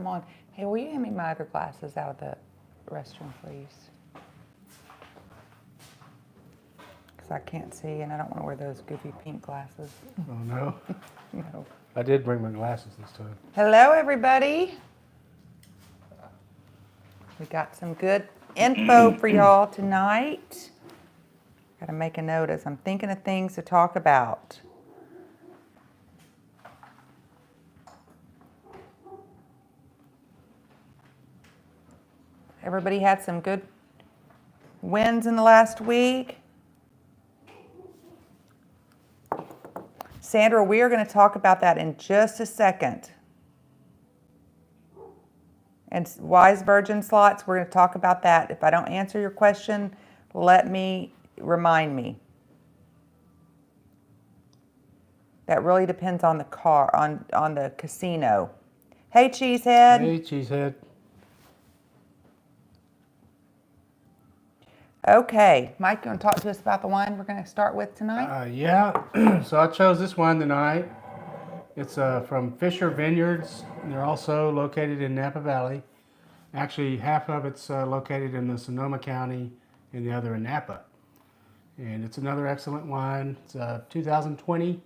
on. Hey, will you hand me my other glasses out of the restroom, please? Because I can't see, and I don't want to wear those goofy pink glasses. Oh, no. No. I did bring my glasses this time. Hello, everybody. We got some good info for y'all tonight. Got to make a note as I'm thinking of things to talk about. Everybody had some good wins in the last week. Sandra, we are going to talk about that in just a second. And Wise Virgin slots, we're going to talk about that. If I don't answer your question, remind me. That really depends on the on the casino. Hey, Cheesehead. Hey, Cheesehead. Okay, Mike, you want to talk to us about the wine we're going to start with tonight? Yeah, so I chose this one tonight. It's from Fisher Vineyards. They're also located in Napa Valley. Actually, half of it's located in the Sonoma County and the other in Napa. And it's another excellent wine. It's a 2020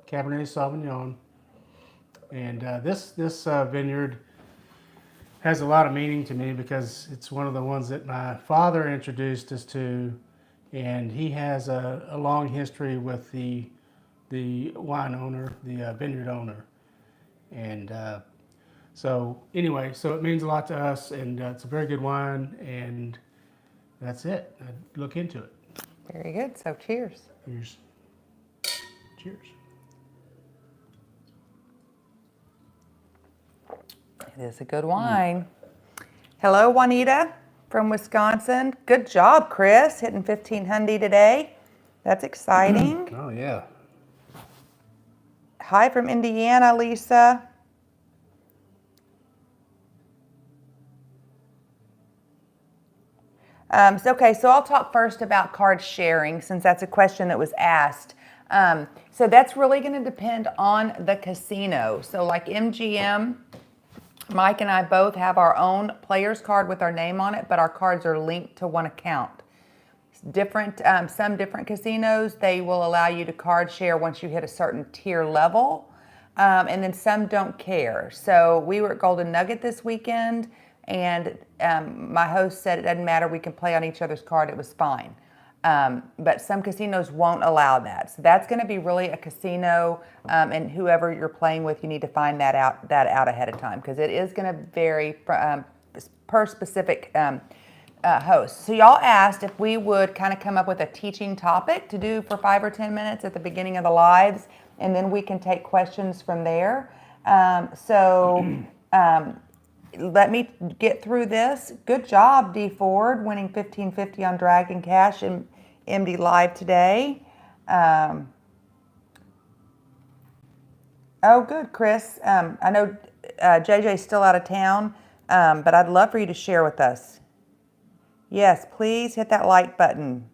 Cabernet Sauvignon. And this vineyard has a lot of meaning to me because it's one of the ones that my father introduced us to, and he has a long history with the wine owner, the vineyard owner. And so anyway, so it means a lot to us, and it's a very good wine, and that's it. I'd look into it. Very good, so cheers. Cheers. Cheers. It is a good wine. Hello, Juanita from Wisconsin. Good job, Chris, hitting 1500 today. That's exciting. Oh, yeah. Hi from Indiana, Lisa. So I'll talk first about card sharing since that's a question that was asked. So that's really going to depend on the casino. So like MGM, Mike and I both have our own player's card with our name on it, but our cards are linked to one account. Some different casinos, they will allow you to card share once you hit a certain tier level, and then some don't care. So we were at Golden Nugget this weekend, and my host said it doesn't matter, we can play on each other's card, it was fine. But some casinos won't allow that. So that's going to be really a casino, and whoever you're playing with, you need to find that out ahead of time because it is going to vary per specific host. So y'all asked if we would kind of come up with a teaching topic to do for 5 or 10 minutes at the beginning of the lives, and then we can take questions from there. Let me get through this. Good job, D Ford, winning $15.50 on Dragon Cash in MD Live today. Oh, good, Chris. I know JJ's still out of town, but I'd love for you to share with us. Yes, please hit that like button.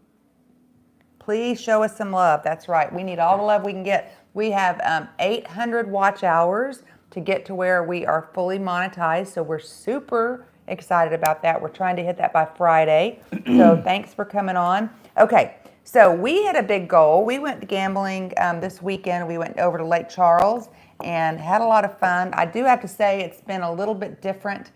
Please show us some love. That's right. We need all the love we can get. We have 800 watch hours to get to where we are fully monetized. So we're super excited about that. We're trying to hit that by Friday. So thanks for coming on. Okay, so we had a big goal. We went gambling this weekend. We went over to Lake Charles and had a lot of fun. I do have to say it's been a little bit different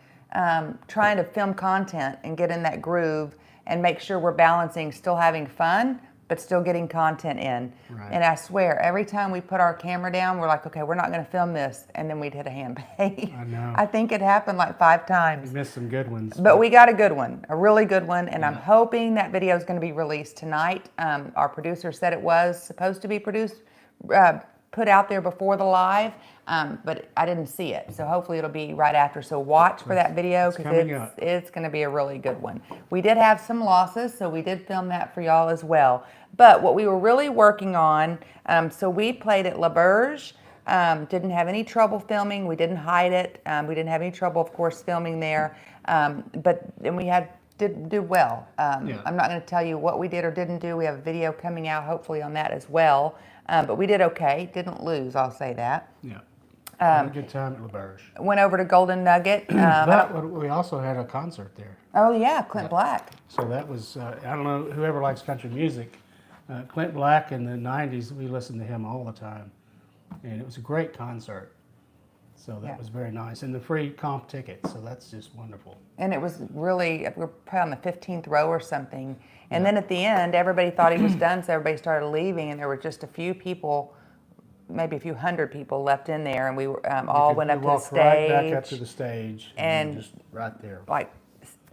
trying to film content and get in that groove and make sure we're balancing still having fun but still getting content in. Right. And I swear, every time we put our camera down, we're like, okay, we're not going to film this, and then we'd hit a hand pay. I know. I think it happened like 5 times. We missed some good ones. But we got a good one, a really good one, and I'm hoping that video is going to be released tonight. Our producer said it was supposed to be put out there before the live, but I didn't see it. So hopefully it'll be right after. So watch for that video because it's going to be a really good one. We did have some losses, so we did film that for y'all as well. But what we were really working on, so we played at La Berge, didn't have any trouble filming. We didn't hide it. We didn't have any trouble, of course, filming there. But then we did well. I'm not going to tell you what we did or didn't do. We have a video coming out hopefully on that as well. But we did okay. Didn't lose, I'll say that. Yeah. Had a good time at LaBerge. Went over to Golden Nugget. I don't- But we also had a concert there. oh yeah, Clint Black. So that was, I don't know, whoever likes country music, Clint Black in the 90s, we listened to him all the time. And it was a great concert. So that Yeah. was very nice. And the free comp tickets, so that's just wonderful. And it was really, we were probably on the 15th row or something. And then at the end, everybody thought he was done, so everybody started leaving, and there were just a few people, maybe a few hundred people left in there, and we were, all went up to the walked stage. right back up to the stage and just right there. Like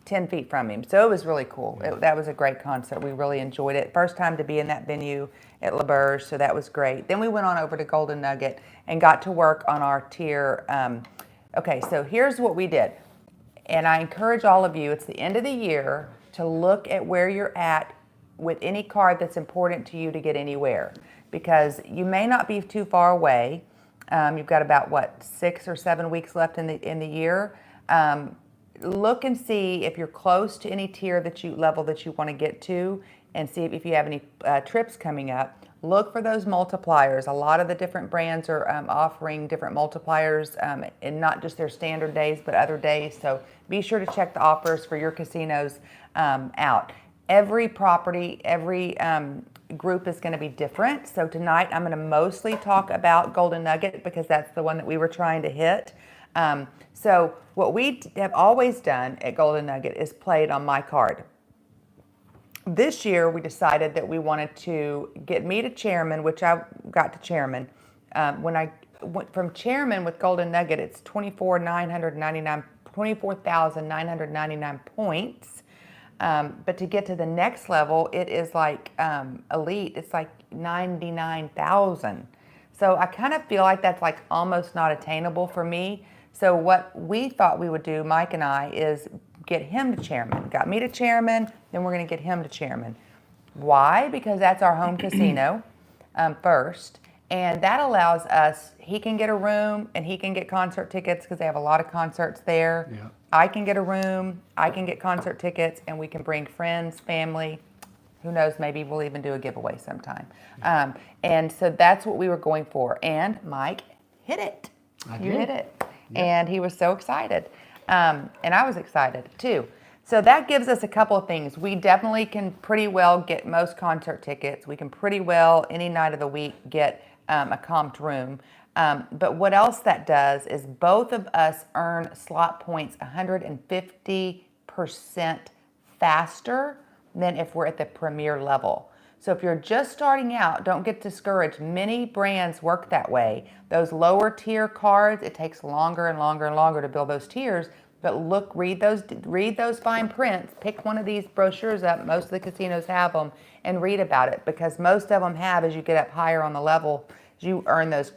10 feet from him. So it was really cool. That was a great concert. We really enjoyed it. First time to be in that venue at LaBerge, so that was great. Then we went on over to Golden Nugget and got to work on our tier. Okay, so here's what we did. And I encourage all of you, it's the end of the year, to look at where you're at with any card that's important to you to get anywhere. Because you may not be too far away. You've got about, what, 6 or 7 weeks left in the year. Look and see if you're close to any tier level that you want to get to, and see if you have any trips coming up. Look for those multipliers. A lot of the different brands are offering different multipliers, and not just their standard days, but other days. So be sure to check the offers for your casinos out. Every property, every group is going to be different. So tonight I'm going to mostly talk about Golden Nugget because that's the one that we were trying to hit. So what we have always done at Golden Nugget is played on my card. This year we decided that we wanted to get me to chairman, which I got to chairman. When I went from chairman with Golden Nugget, it's 24,999 points. But to get to the next level, it is like elite. It's like 99,000. So I kind of feel like that's like almost not attainable for me. So what we thought we would do, Mike and I, is get him to chairman. Got me to chairman, then we're going to get him to chairman. Why? Because that's our home casino first. And that allows us, he can get a room and he can get concert tickets because they have a lot of concerts there. Yeah. I can get a room, I can get concert tickets, and we can bring friends, family. Who knows, maybe we'll even do a giveaway sometime. And so that's what we were going for. And Mike hit it. You hit it. And he was so excited. And I was excited too. So that gives us a couple of things. We definitely can pretty well get most concert tickets. We can pretty well, any night of the week, get a comped room. But what else that does is both of us earn slot points 150% faster than if we're at the premier level. So if you're just starting out, don't get discouraged. Many brands work that way. Those lower tier cards, it takes longer and longer and longer to build those tiers. But look, read those fine prints. Pick one of these brochures up. Most of the casinos have them, and read about it, because most of them have, as you get up higher on the level, you earn those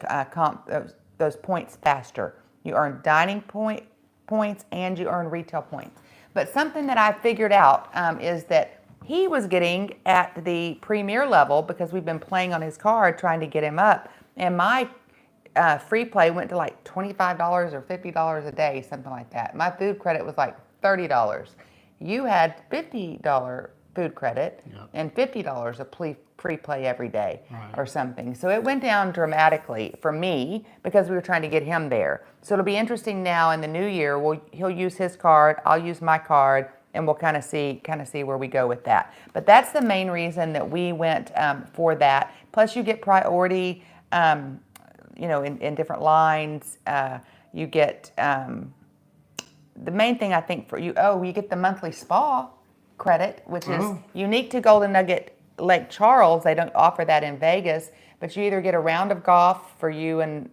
those points faster. You earn dining points and you earn retail points. But something that I figured out is that he was getting at the premier level because we've been playing on his card trying to get him up, and my free play went to like $25 or $50 a day, something like that. My food credit was like $30. You had $50 food credit and $50 of free play every day or something. So it went down dramatically for me because we were trying to get him there. So it'll be interesting now in the new year. He'll use his card, I'll use my card, and we'll kind of see where we go with that. But that's the main reason that we went for that. Plus, you get priority. In different lines. You get the main thing I think for you. You get the monthly spa credit, which is unique to Golden Nugget Lake Charles. They don't offer that in Vegas, but you either get a round of golf for you and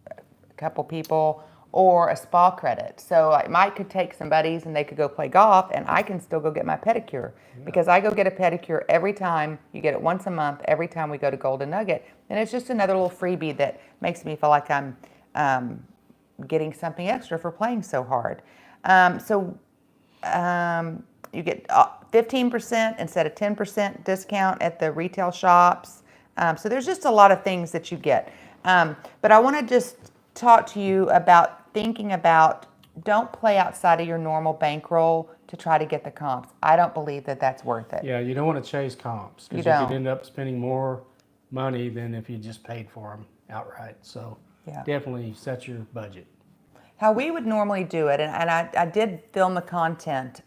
a couple people, or a spa credit. So Mike could take some buddies and they could go play golf, and I can still go get my pedicure because I go get a pedicure every time. You get it once a month every time we go to Golden Nugget. And it's just another little freebie that makes me feel like I'm getting something extra for playing so hard. You get 15% instead of 10% discount at the retail shops. So there's just a lot of things that you get. But I want to just talk to you about thinking about, don't play outside of your normal bankroll to try to get the comps. I don't believe that that's worth it. Yeah, you don't want to chase comps because you could end up spending more money than if you just paid for them outright. So Yeah. definitely sets your budget. How we would normally do it, and I did film the content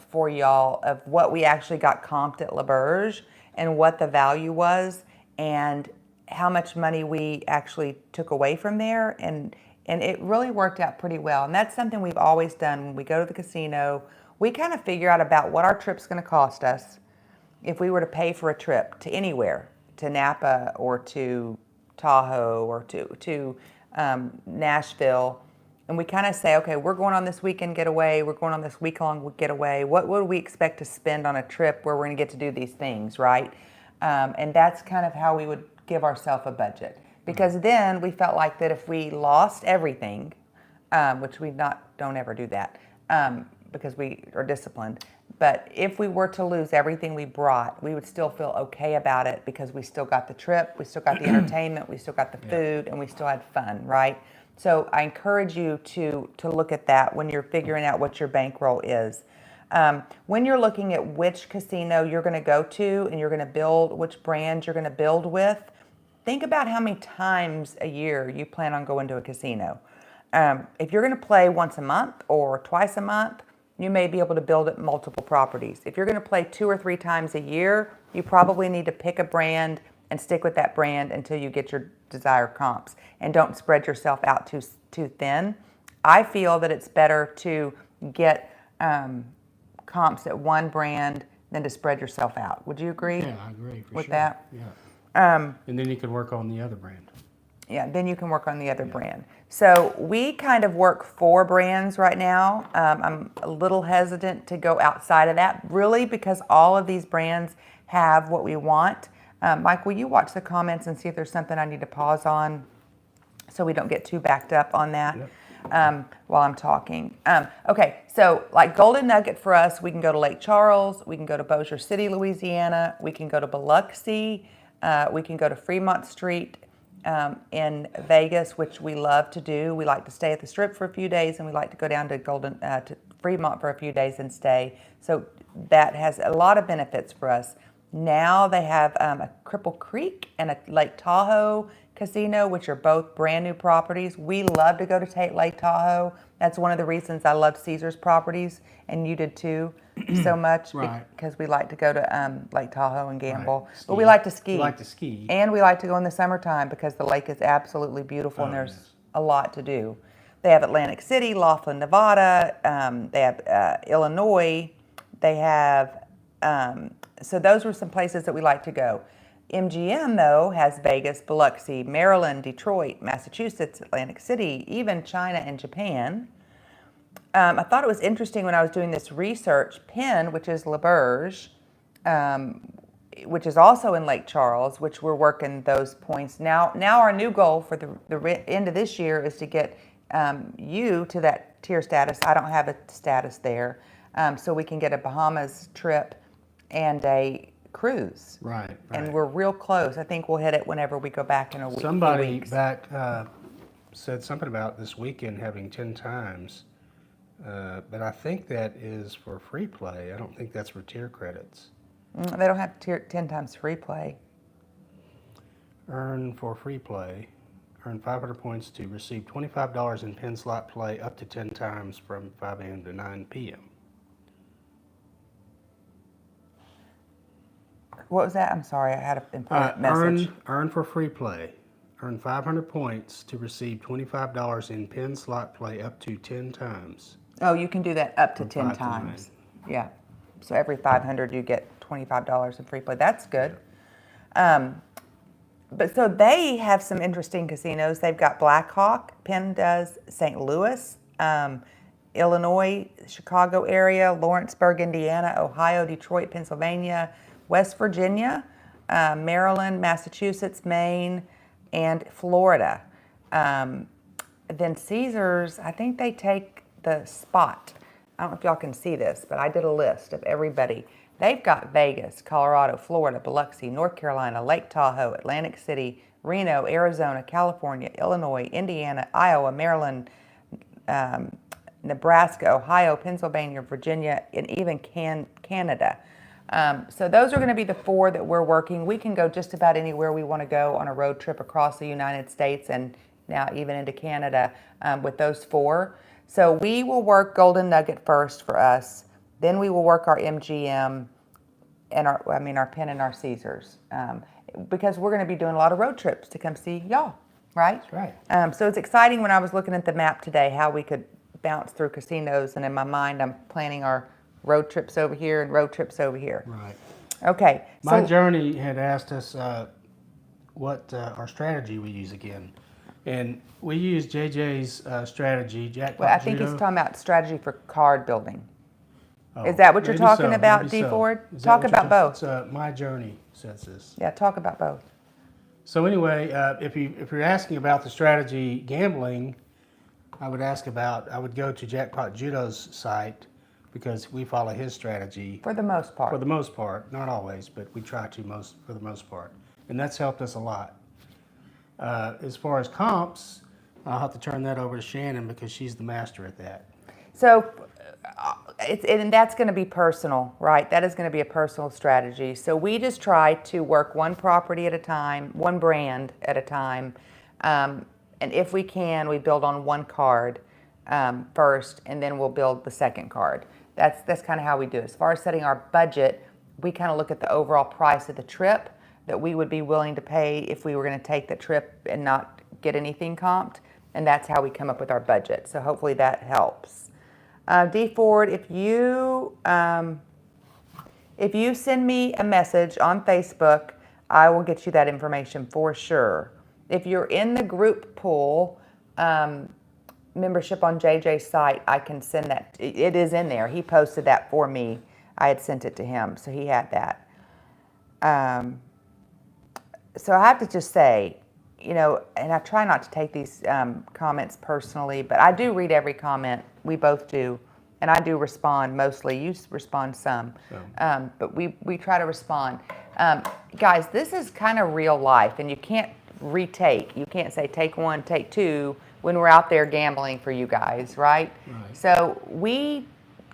for y'all of what we actually got comped at LaBerge and what the value was and how much money we actually took away from there. And it really worked out pretty well. And that's something we've always done when we go to the casino. We kind of figure out about what our trip's going to cost us if we were to pay for a trip to anywhere, to Napa or to Tahoe or to Nashville. And we kind of say, okay, we're going on this weekend getaway. We're going on this week-long getaway. What would we expect to spend on a trip where we're going to get to do these things, right? And that's kind of how we would give ourselves a budget. Because then we felt like that if we lost everything, which we don't ever do that because we are disciplined. But if we were to lose everything we brought, we would still feel okay about it because we still got the trip, we still got the entertainment, we still got the food, and we still had fun, right? So I encourage you to look at that when you're figuring out what your bankroll is. When you're looking at which casino you're going to go to and you're going to build, which brand you're going to build with, think about how many times a year you plan on going to a casino. If you're going to play once a month or twice a month, you may be able to build at multiple properties. If you're going to play 2 or 3 times a year, you probably need to pick a brand and stick with that brand until you get your desired comps, and don't spread yourself out too thin. I feel that it's better to get comps at one brand than to spread yourself out. Would you agree? Yeah, I agree with sure. that? Yeah. And then you could work on the other brand. Yeah, then you can work on the other brand. So we kind of work 4 brands right now. I'm a little hesitant to go outside of that, really, because all of these brands have what we want. Mike, will you watch the comments and see if there's something I need to pause on so we don't get too backed up on that while I'm talking? Okay, so like Golden Nugget for us, we can go to Lake Charles, we can go to Bossier City, Louisiana, we can go to Biloxi, we can go to Fremont Street in Vegas, which we love to do. We like to stay at the Strip for a few days, and we like to go down to to Fremont for a few days and stay. So that has a lot of benefits for us. Now they have a Cripple Creek and a Lake Tahoe casino, which are both brand new properties. We love to go to Lake Tahoe. That's one of the reasons I love Caesars properties, and you did too, so much, Right. because we like to go to Lake Tahoe and gamble. Right. But we like to ski. We like to ski. And we like to go in the summertime because the lake is absolutely beautiful and there's yes. a lot to do. They have Atlantic City, Laughlin, Nevada. They have Illinois. They have, so those were some places that we like to go. MGM, though, has Vegas, Biloxi, Maryland, Detroit, Massachusetts, Atlantic City, even China and Japan. I thought it was interesting when I was doing this research. Penn, which is LaBerge, which is also in Lake Charles, which we're working those points. Now our new goal for the end of this year is to get you to that tier status. I don't have a status there, so we can get a Bahamas trip and a cruise. Right. And we're real close. I think we'll hit it whenever we go back in a week. Somebody weeks. back said something about this weekend having 10 times, but I think that is for free play. I don't think that's for tier credits. They don't have 10 times free play. Earn for free play. Earn 500 points to receive $25 in pin slot play up to 10 times from 5 a.m. to 9 p.m. What was that? I'm sorry, I had an important message. Earn for free play. Earn 500 points to receive $25 in pin slot play up to 10 times. Oh, you can do that up to From 10 5 to times. Yeah. So every 500 you get $25 in free play. That's good. But so they have some interesting casinos. They've got Blackhawk, Penn does, St. Louis, Illinois, Chicago area, Lawrenceburg, Indiana, Ohio, Detroit, Pennsylvania, West Virginia, Maryland, Massachusetts, Maine, and Florida. Then Caesars, I think they take the spot. I don't know if y'all can see this, but I did a list of everybody. They've got Vegas, Colorado, Florida, Biloxi, North Carolina, Lake Tahoe, Atlantic City, Reno, Arizona, California, Illinois, Indiana, Iowa, Maryland, Nebraska, Ohio, Pennsylvania, Virginia, and even Canada. So those are going to be the 4 that we're working. We can go just about anywhere we want to go on a road trip across the United States, and now even into Canada with those 4. So we will work Golden Nugget first for us. Then we will work our MGM and our Penn and our Caesars, because we're going to be doing a lot of road trips to come see y'all, right? That's right. So it's exciting when I was looking at the map today how we could bounce through casinos, and in my mind I'm planning our road trips over here and road trips over here. Right. Okay. My So Journey had asked us what our strategy we use again. And we use JJ's strategy, Jackpot well, I think Judo. he's talking about strategy for card building. Oh, Is that what you're maybe talking so, about, maybe D. so. Ford? Is that Talk what you're about both. It's My Journey says this. Yeah, talk about both. So anyway, if you're asking about the strategy gambling, I would go to Jackpot Judo's site because we follow his strategy For the most part. for the most part, not always, but we try to for the most part, and that's helped us a lot. As far as comps, I'll have to turn that over to Shannon because she's the master at that. So, and that's going to be personal, right? That is going to be a personal strategy. So we just try to work one property at a time, one brand at a time, and if we can, we build on one card first, and then we'll build the second card. That's kind of how we do it. As far as setting our budget, we kind of look at the overall price of the trip that we would be willing to pay if we were going to take the trip and not get anything comped, and that's how we come up with our budget. So hopefully that helps. D. Ford, if you send me a message on Facebook, I will get you that information for sure. If you're in the group pool membership on JJ's site, I can send that. It is in there. He posted that for me. I had sent it to him, so he had that. So I have to just say, and I try not to take these comments personally, but I do read every comment. We both do. And I do respond mostly. You respond some. But we try to respond. Guys, this is kind of real life, and you can't retake. You can't say take 1, take 2 when we're out there gambling for you guys, right? So we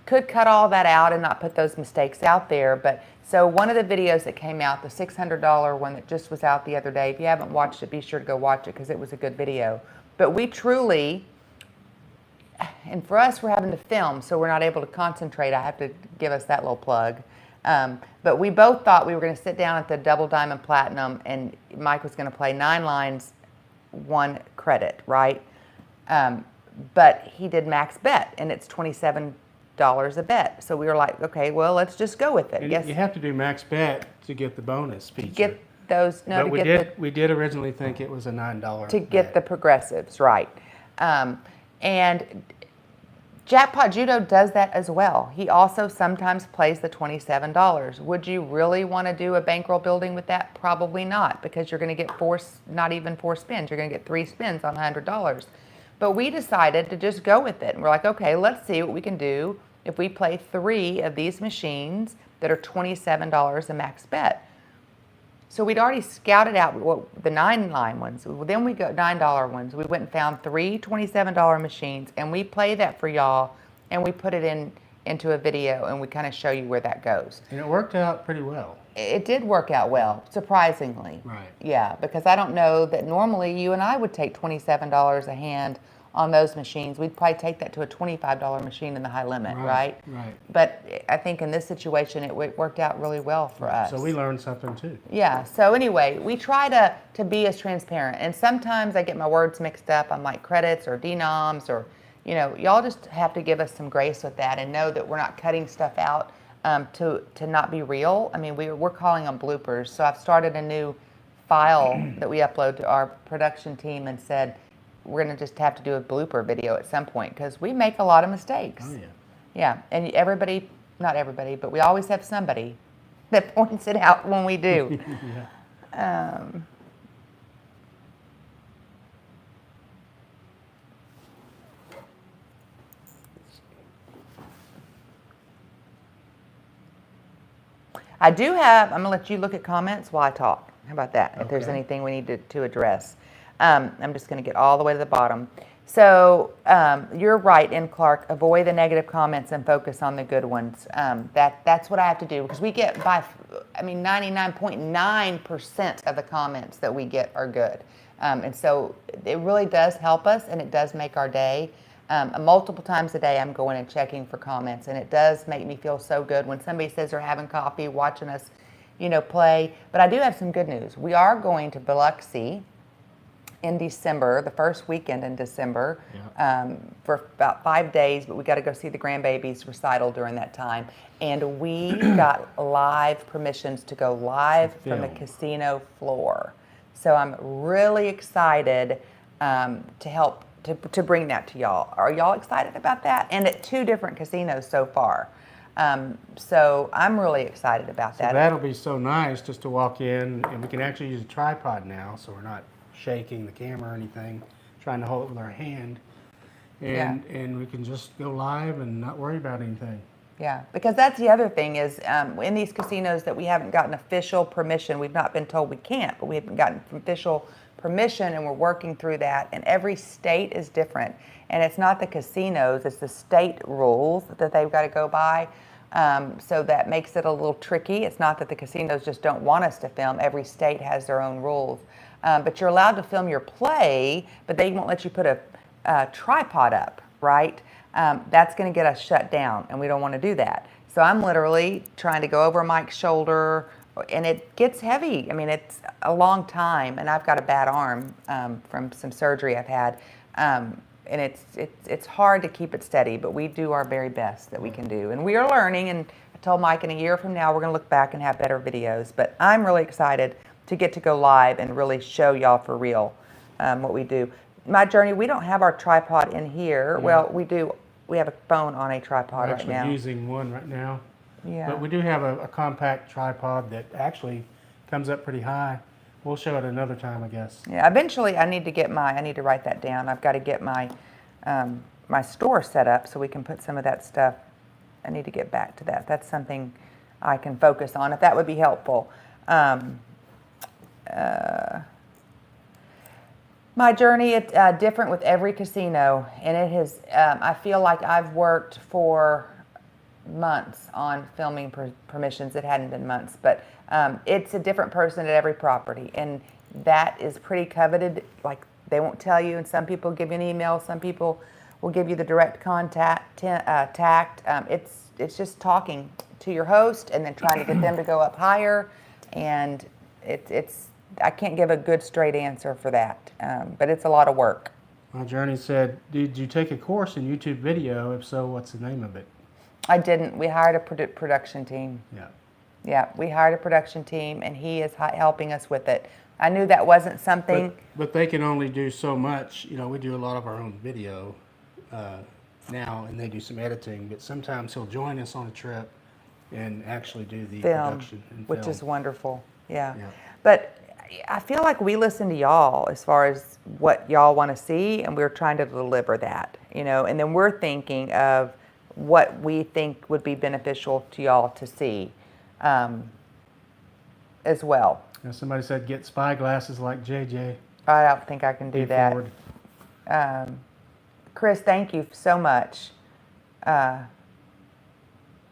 could cut all that out and not put those mistakes out there. But so one of the videos that came out, the $600 one that just was out the other day, if you haven't watched it, be sure to go watch it because it was a good video. But we truly, and for us, we're having to film, so we're not able to concentrate. I have to give us that little plug. But we both thought we were going to sit down at the Double Diamond Platinum, and Mike was going to play 9 lines, 1 credit, right? But he did max bet, and it's $27 a bet. So we were like, okay, well, let's just go with it. And Yes. you have to do max bet to get the bonus feature. Get those. No, but to we did originally think it was a $9 to get the progressives, right. And Jackpot Judo does that as well. He also sometimes plays the $27. Would you really want to do a bankroll building with that? Probably not, because you're going to get not even 4 spins. You're going to get 3 spins on $100. But we decided to just go with it. And we're like, okay, let's see what we can do if we play 3 of these machines that are $27 a max bet. So we'd already scouted out the 9-line ones. Then we got $9 ones. We went and found 3 $27 machines, and we play that for y'all, and we put it into a video, and we kind of show you where that goes. And it worked out pretty well. It did work out well, surprisingly. Right. Yeah, because I don't know that normally you and I would take $27 a hand on those machines. We'd probably take that to a $25 machine in the high limit, right? Right. But I think in this situation, it worked out really well for us. So we learned something too. Yeah. So anyway, we try to be as transparent. And sometimes I get my words mixed up. I'm like credits or denoms or, y'all just have to give us some grace with that and know that we're not cutting stuff out to not be real. I mean, we're calling them bloopers. So I've started a new file that we upload to our production team and said, we're going to just have to do a blooper video at some point because we make a lot of mistakes. Oh, yeah. Yeah, and everybody, not everybody, but we always have somebody that points it out when we do. Yeah. I do have, I'm going to let you look at comments while I talk. How about that? If there's Okay. anything we need to address. I'm just going to get all the way to the bottom. So you're right, in Clark. Avoid the negative comments and focus on the good ones. That's what I have to do because we get 99.9% of the comments that we get are good, and so it really does help us and it does make our day. Multiple times a day, I'm going and checking for comments, and it does make me feel so good when somebody says they're having coffee, watching us, play. But I do have some good news. We are going to Biloxi in December, the first weekend in December, for about 5 days, but we got to go see the grandbabies recital during that time. And we got live permissions to go live from the casino floor. So I'm really excited to help to bring that to y'all. Are y'all excited about that? And at 2 different casinos so far. So I'm really excited about that. So that'll be so nice just to walk in, and we can actually use a tripod now, so we're not shaking the camera or anything, trying to hold it with our hand, and we can just go live and not worry about anything. Yeah, because that's the other thing is in these casinos that we haven't gotten official permission. We've not been told we can't, but we haven't gotten official permission, and we're working through that. And every state is different, and it's not the casinos; it's the state rules that they've got to go by. So that makes it a little tricky. It's not that the casinos just don't want us to film. Every state has their own rules. But you're allowed to film your play, but they won't let you put a tripod up, right? That's going to get us shut down, and we don't want to do that. So I'm literally trying to go over Mike's shoulder, and it gets heavy. I mean, it's a long time, and I've got a bad arm from some surgery I've had, and it's hard to keep it steady, but we do our very best that we can do. And we are learning, and I told Mike in a year from now we're going to look back and have better videos. But I'm really excited to get to go live and really show y'all for real what we do. My Journey, we don't have our tripod in here. Yeah. Well, we do. We have a phone on a tripod right now. We're actually using one right now. Yeah. But we do have a compact tripod that actually comes up pretty high. We'll show it another time, I guess. Yeah, eventually I need to write that down. I've got to get my my store set up so we can put some of that stuff. I need to get back to that. That's something I can focus on, if that would be helpful. My journey, it's different with every casino, and it has, I feel like I've worked for months on filming permissions. It hadn't been months, but it's a different person at every property, and that is pretty coveted. Like, they won't tell you, and some people give you an email, some people will give you the direct contact, it's just talking to your host and then trying to get them to go up higher, and it's I can't give a good straight answer for that, but it's a lot of work. My Journey said, did you take a course in YouTube video? If so, what's the name of it? I didn't. We hired a production team. Yeah. Yeah, we hired a production team, and he is helping us with it. I knew that wasn't something. But they can only do so much. You know, we do a lot of our own video now, and they do some editing. But sometimes he'll join us on a trip and actually do the production and which film. is wonderful. Yeah. Yeah. But I feel like we listen to y'all as far as what y'all want to see, and we're trying to deliver that, and then we're thinking of what we think would be beneficial to y'all to see as well. Now, somebody said get spy glasses like JJ. I don't think I can do that. Chris, thank you so much. And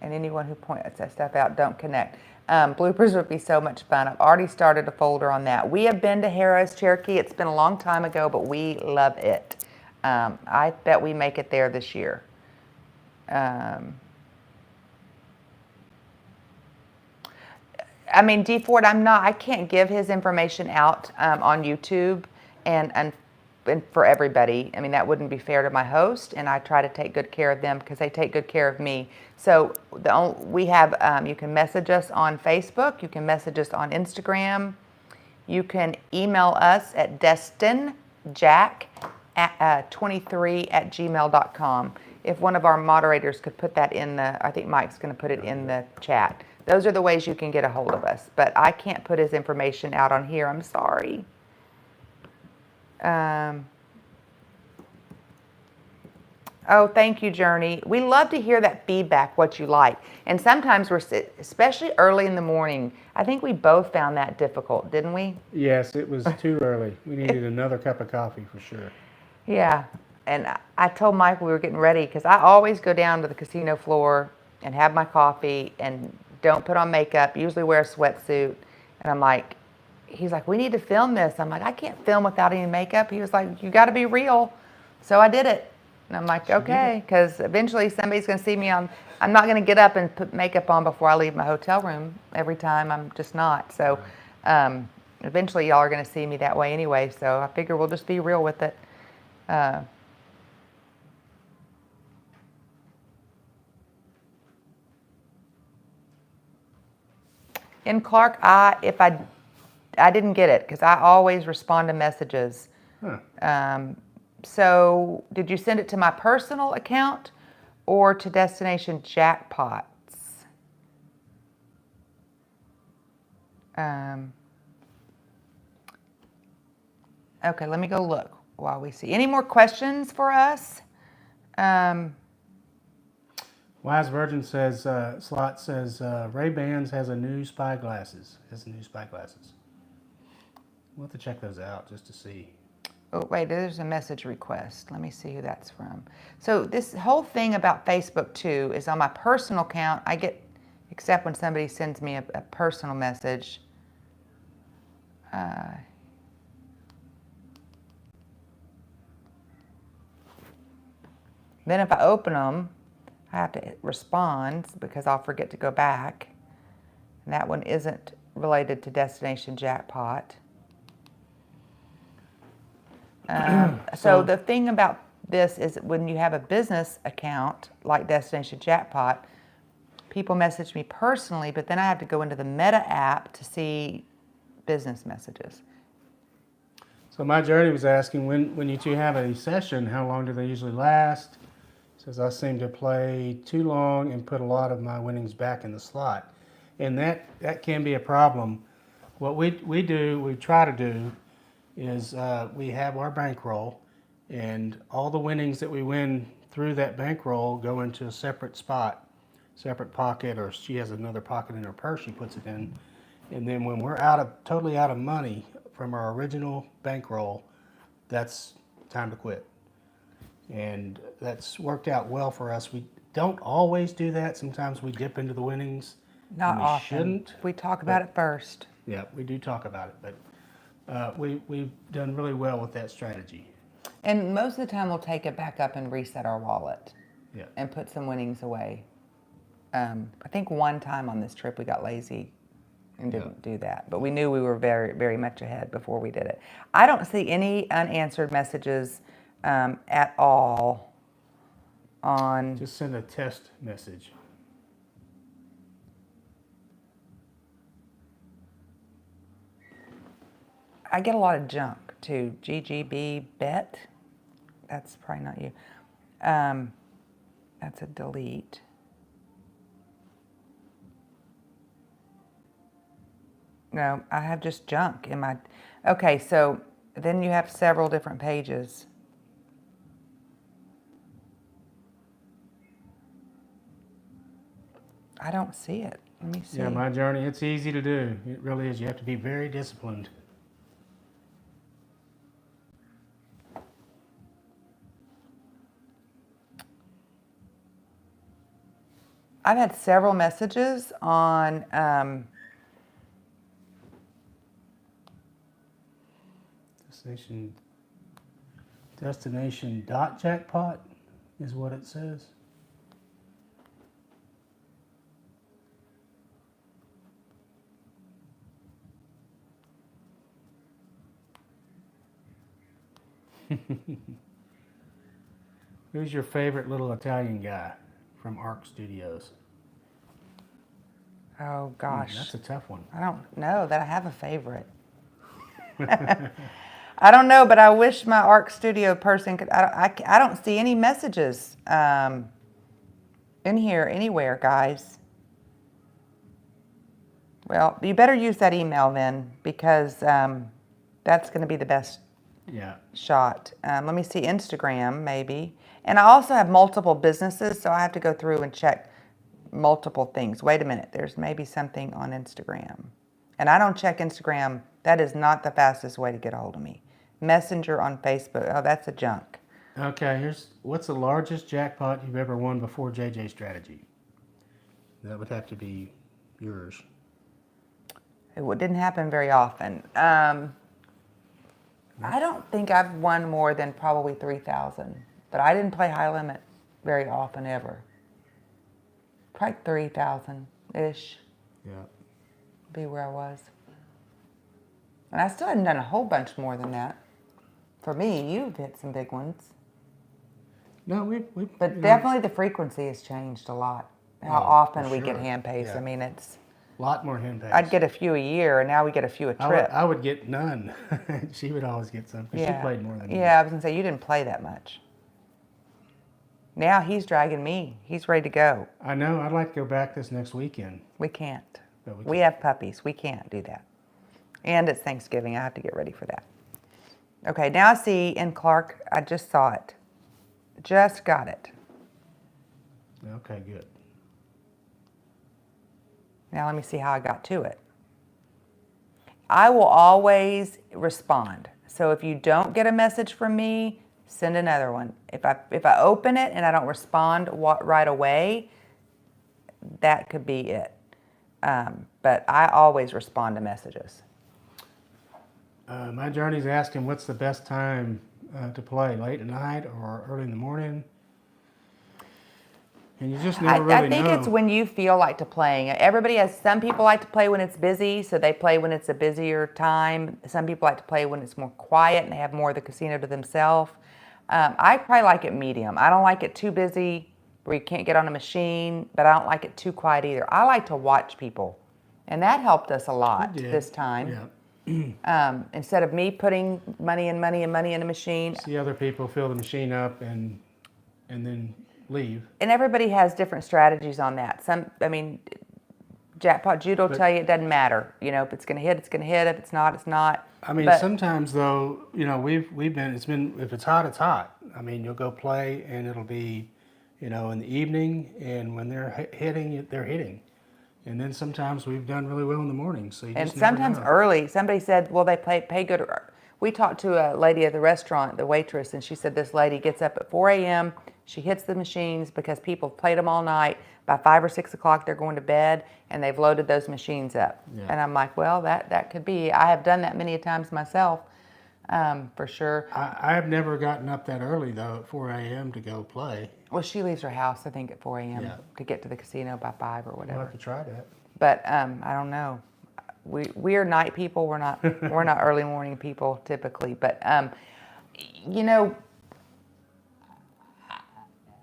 anyone who points that stuff out, don't connect. Bloopers would be so much fun. I've already started a folder on that. We have been to Harrah's Cherokee. It's been a long time ago, but we love it. I bet we make it there this year. D Ford, I can't give his information out on YouTube and for everybody. That wouldn't be fair to my host, and I try to take good care of them because they take good care of me. So we have, you can message us on Facebook, you can message us on Instagram, you can email us at destinjack23@gmail.com. If one of our moderators could put that in I think Mike's going to put it in the chat. Those are the ways you can get a hold of us, but I can't put his information out on here. I'm sorry. Oh, thank you, Journey. We love to hear that feedback, what you like. And sometimes especially early in the morning, I think we both found that difficult, didn't we? Yes, it was too early. We needed another cup of coffee for sure. Yeah. and I told Michael we were getting ready because I always go down to the casino floor and have my coffee and don't put on makeup, usually wear a sweatsuit. And I'm like, he's like, we need to film this. I'm like, I can't film without any makeup. He was like, you got to be real. So I did it. And I'm like, okay, because eventually somebody's going to see me on. I'm not going to get up and put makeup on before I leave my hotel room every time. I'm just not. So eventually y'all are going to see me that way anyway. So I figure we'll just be real with it. In Clark, I didn't get it because I always respond to messages. So did you send it to my personal account or to Destination Jackpots? Okay, let me go look while we see. Any more questions for us? Wise Virgin says, Slot says, Ray-Bans has a new spy glasses. We'll have to check those out just to see. Oh, wait, there's a message request. Let me see who that's from. So this whole thing about Facebook too is on my personal account. I get, except when somebody sends me a personal message. Then if I open them, I have to respond because I'll forget to go back. And that one isn't related to Destination Jackpot. So the thing about this is when you have a business account like Destination Jackpot, people message me personally, but then I have to go into the Meta app to see business messages. So My Journey was asking, when you two have a session, how long do they usually last? Says, I seem to play too long and put a lot of my winnings back in the slot. And that can be a problem. What we try to do is we have our bankroll, and all the winnings that we win through that bankroll go into a separate spot, separate pocket, or she has another pocket in her purse she puts it in. And then when we're totally out of money from our original bankroll, that's time to quit. And that's worked out well for us. We don't always do that. Sometimes we dip into the winnings. Not we often. Shouldn't. We talk about it first. Yeah, we do talk about it, but we've done really well with that strategy. And most of the time we'll take it back up and reset our wallet. Yeah. And put some winnings away. I think one time on this trip we got lazy and didn't do that. But we knew we were very, very much ahead before we did it. I don't see any unanswered messages at all on... Just send a test message. I get a lot of junk too. GGB bet. That's probably not you. That's a delete. No, I have just junk in my... Okay, so then you have several different pages. I don't see it. Let me see. Yeah, My Journey, it's easy to do. It really is. You have to be very disciplined. I've had several messages on Destination dot jackpot is what it says. Who's your favorite little Italian guy from ARC Studios? Oh gosh. That's a tough one. I don't know that I have a favorite. I don't know, but I wish my ARC Studio person could. I don't see any messages in here anywhere, guys. Well, you better use that email then, because that's going to be the best shot. Let me see Instagram maybe. And I also have multiple businesses, so I have to go through and check multiple things. Wait a minute, there's maybe something on Instagram. And I don't check Instagram. That is not the fastest way to get a hold of me. Messenger on Facebook, oh, that's a junk. Okay, what's the largest jackpot you've ever won before JJ Strategy? That would have to be yours. It didn't happen very often. I don't think I've won more than probably 3,000, but I didn't play high limit very often ever. Probably 3,000-ish Yeah. be where I was. And I still hadn't done a whole bunch more than that. For me, you've hit some big ones. No, But definitely the frequency has changed a lot. How Oh, often for we get sure. hand pays. Yeah. I mean, it's. a lot more hand pays. I'd get a few a year, and now we get a few a trip. I would get none. She would always get some because she played more than me. Yeah, I was gonna say you didn't play that much. Now he's dragging me. He's ready to go. I know. I'd like to go back this next weekend. We can't. No, we We have puppies. We can't do that. And it's Thanksgiving. I have to get ready for that. Okay, now I see in Clark, I just saw it. Just got it. Okay, good. Now let me see how I got to it. I will always respond. So if you don't get a message from me, send another one. If I open it and I don't respond right away, that could be it. But I always respond to messages. My Journey's asking what's the best time to play, late at night or early in the morning? And you just never really I think know. it's when you feel like to playing. Everybody has, some people like to play when it's busy, so they play when it's a busier time. Some people like to play when it's more quiet and they have more of the casino to themselves. I probably like it medium. I don't like it too busy where you can't get on a machine, but I don't like it too quiet either. I like to watch people, and that helped us a lot It did. this time. Yeah. Instead of me putting money in a machine. See other people fill the machine up and then leave. And everybody has different strategies on that. Jackpot Judo will tell you it doesn't matter. You know, if it's going to hit, it's going to hit. If it's not, it's not. I mean, But sometimes though, you know, we've been, if it's hot, it's hot. I mean, you'll go play and it'll be, you know, in the evening, and when they're hitting, they're hitting. And then sometimes we've done really well in the morning. So you and just never sometimes know. early, somebody said, well, they pay good. We talked to a lady at the restaurant, the waitress, and she said this lady gets up at 4 a.m. She hits the machines because people have played them all night. By 5 or 6 o'clock, they're going to bed, and they've loaded those machines up. Yeah. And I'm like, well, that could be. I have done that many times myself, for sure. I have never gotten up that early though, at 4 a.m. to go play. Well, she leaves her house, I think, at 4 a.m. Yeah. to get to the casino by 5 or We'll whatever. have to try that. But I don't know. We are night people. We're not early morning people typically. But you know,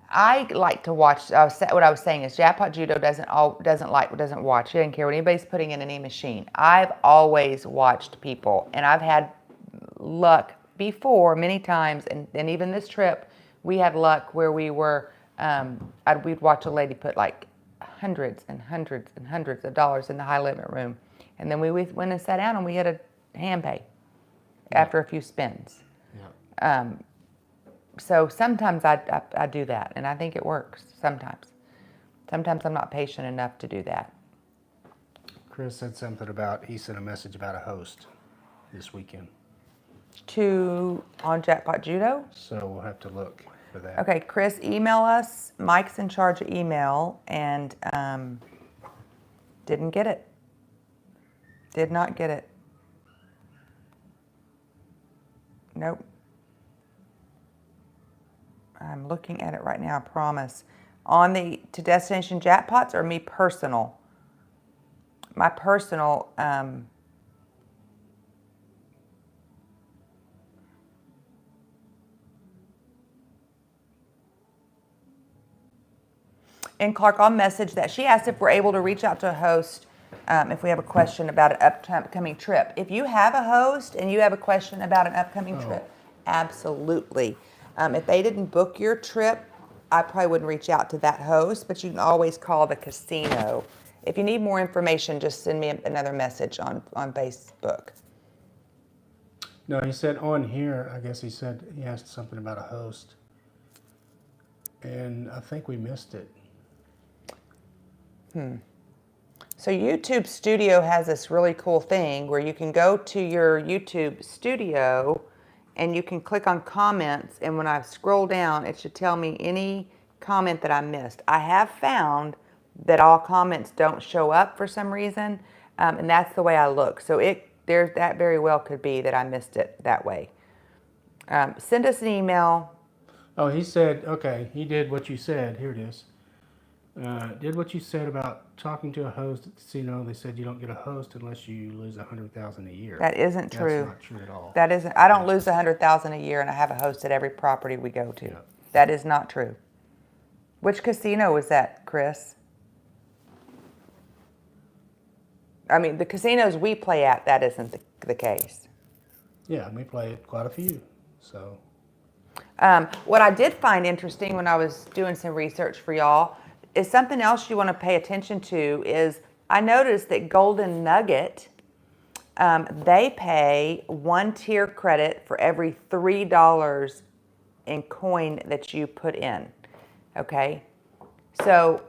I like to watch. What I was saying is, Jackpot Judo doesn't watch. He doesn't care what anybody's putting in any machine. I've always watched people, and I've had luck before many times, and even this trip, we had luck where we were. We'd watch a lady put like hundreds and hundreds and hundreds of dollars in the high limit room, and then we went and sat down and we had a hand pay after a few spins. Yeah. So sometimes I do that, and I think it works. Sometimes I'm not patient enough to do that. Chris said something he sent a message about a host this weekend. On Jackpot Judo. So we'll have to look for that. Okay, Chris, email us. Mike's in charge of email, and didn't get it. Did not get it. Nope. I'm looking at it right now, I promise. To Destination Jackpots or me personal? My personal, and Clark, I'll message that. She asked if we're able to reach out to a host if we have a question about an upcoming trip. If you have a host and you have a question about an upcoming trip, absolutely. If they didn't book your trip, I probably wouldn't reach out to that host, but you can always call the casino. If you need more information, just send me another message on Facebook. No, he said on here, I guess he asked something about a host. And I think we missed it. So YouTube Studio has this really cool thing where you can go to your YouTube Studio and you can click on comments, and when I scroll down, it should tell me any comment that I missed. I have found that all comments don't show up for some reason, and that's the way I look. So that very well could be that I missed it that way. Send us an email. Oh, he said, okay, he did what you said. Here it is. Did what you said about talking to a host at the casino. They said you don't get a host unless you lose $100,000 a year. That isn't true. That's not true at all. That isn't. I don't lose $100,000 a year, and I have a host at every property we go to. Yeah. That is not true. Which casino is that, Chris? I mean, the casinos we play at, that isn't the case. Yeah, and we play at quite a few. So. What I did find interesting when I was doing some research for y'all is something else you want to pay attention to is I noticed that Golden Nugget, they pay 1 tier credit for every $3 in coin that you put in. Okay? So,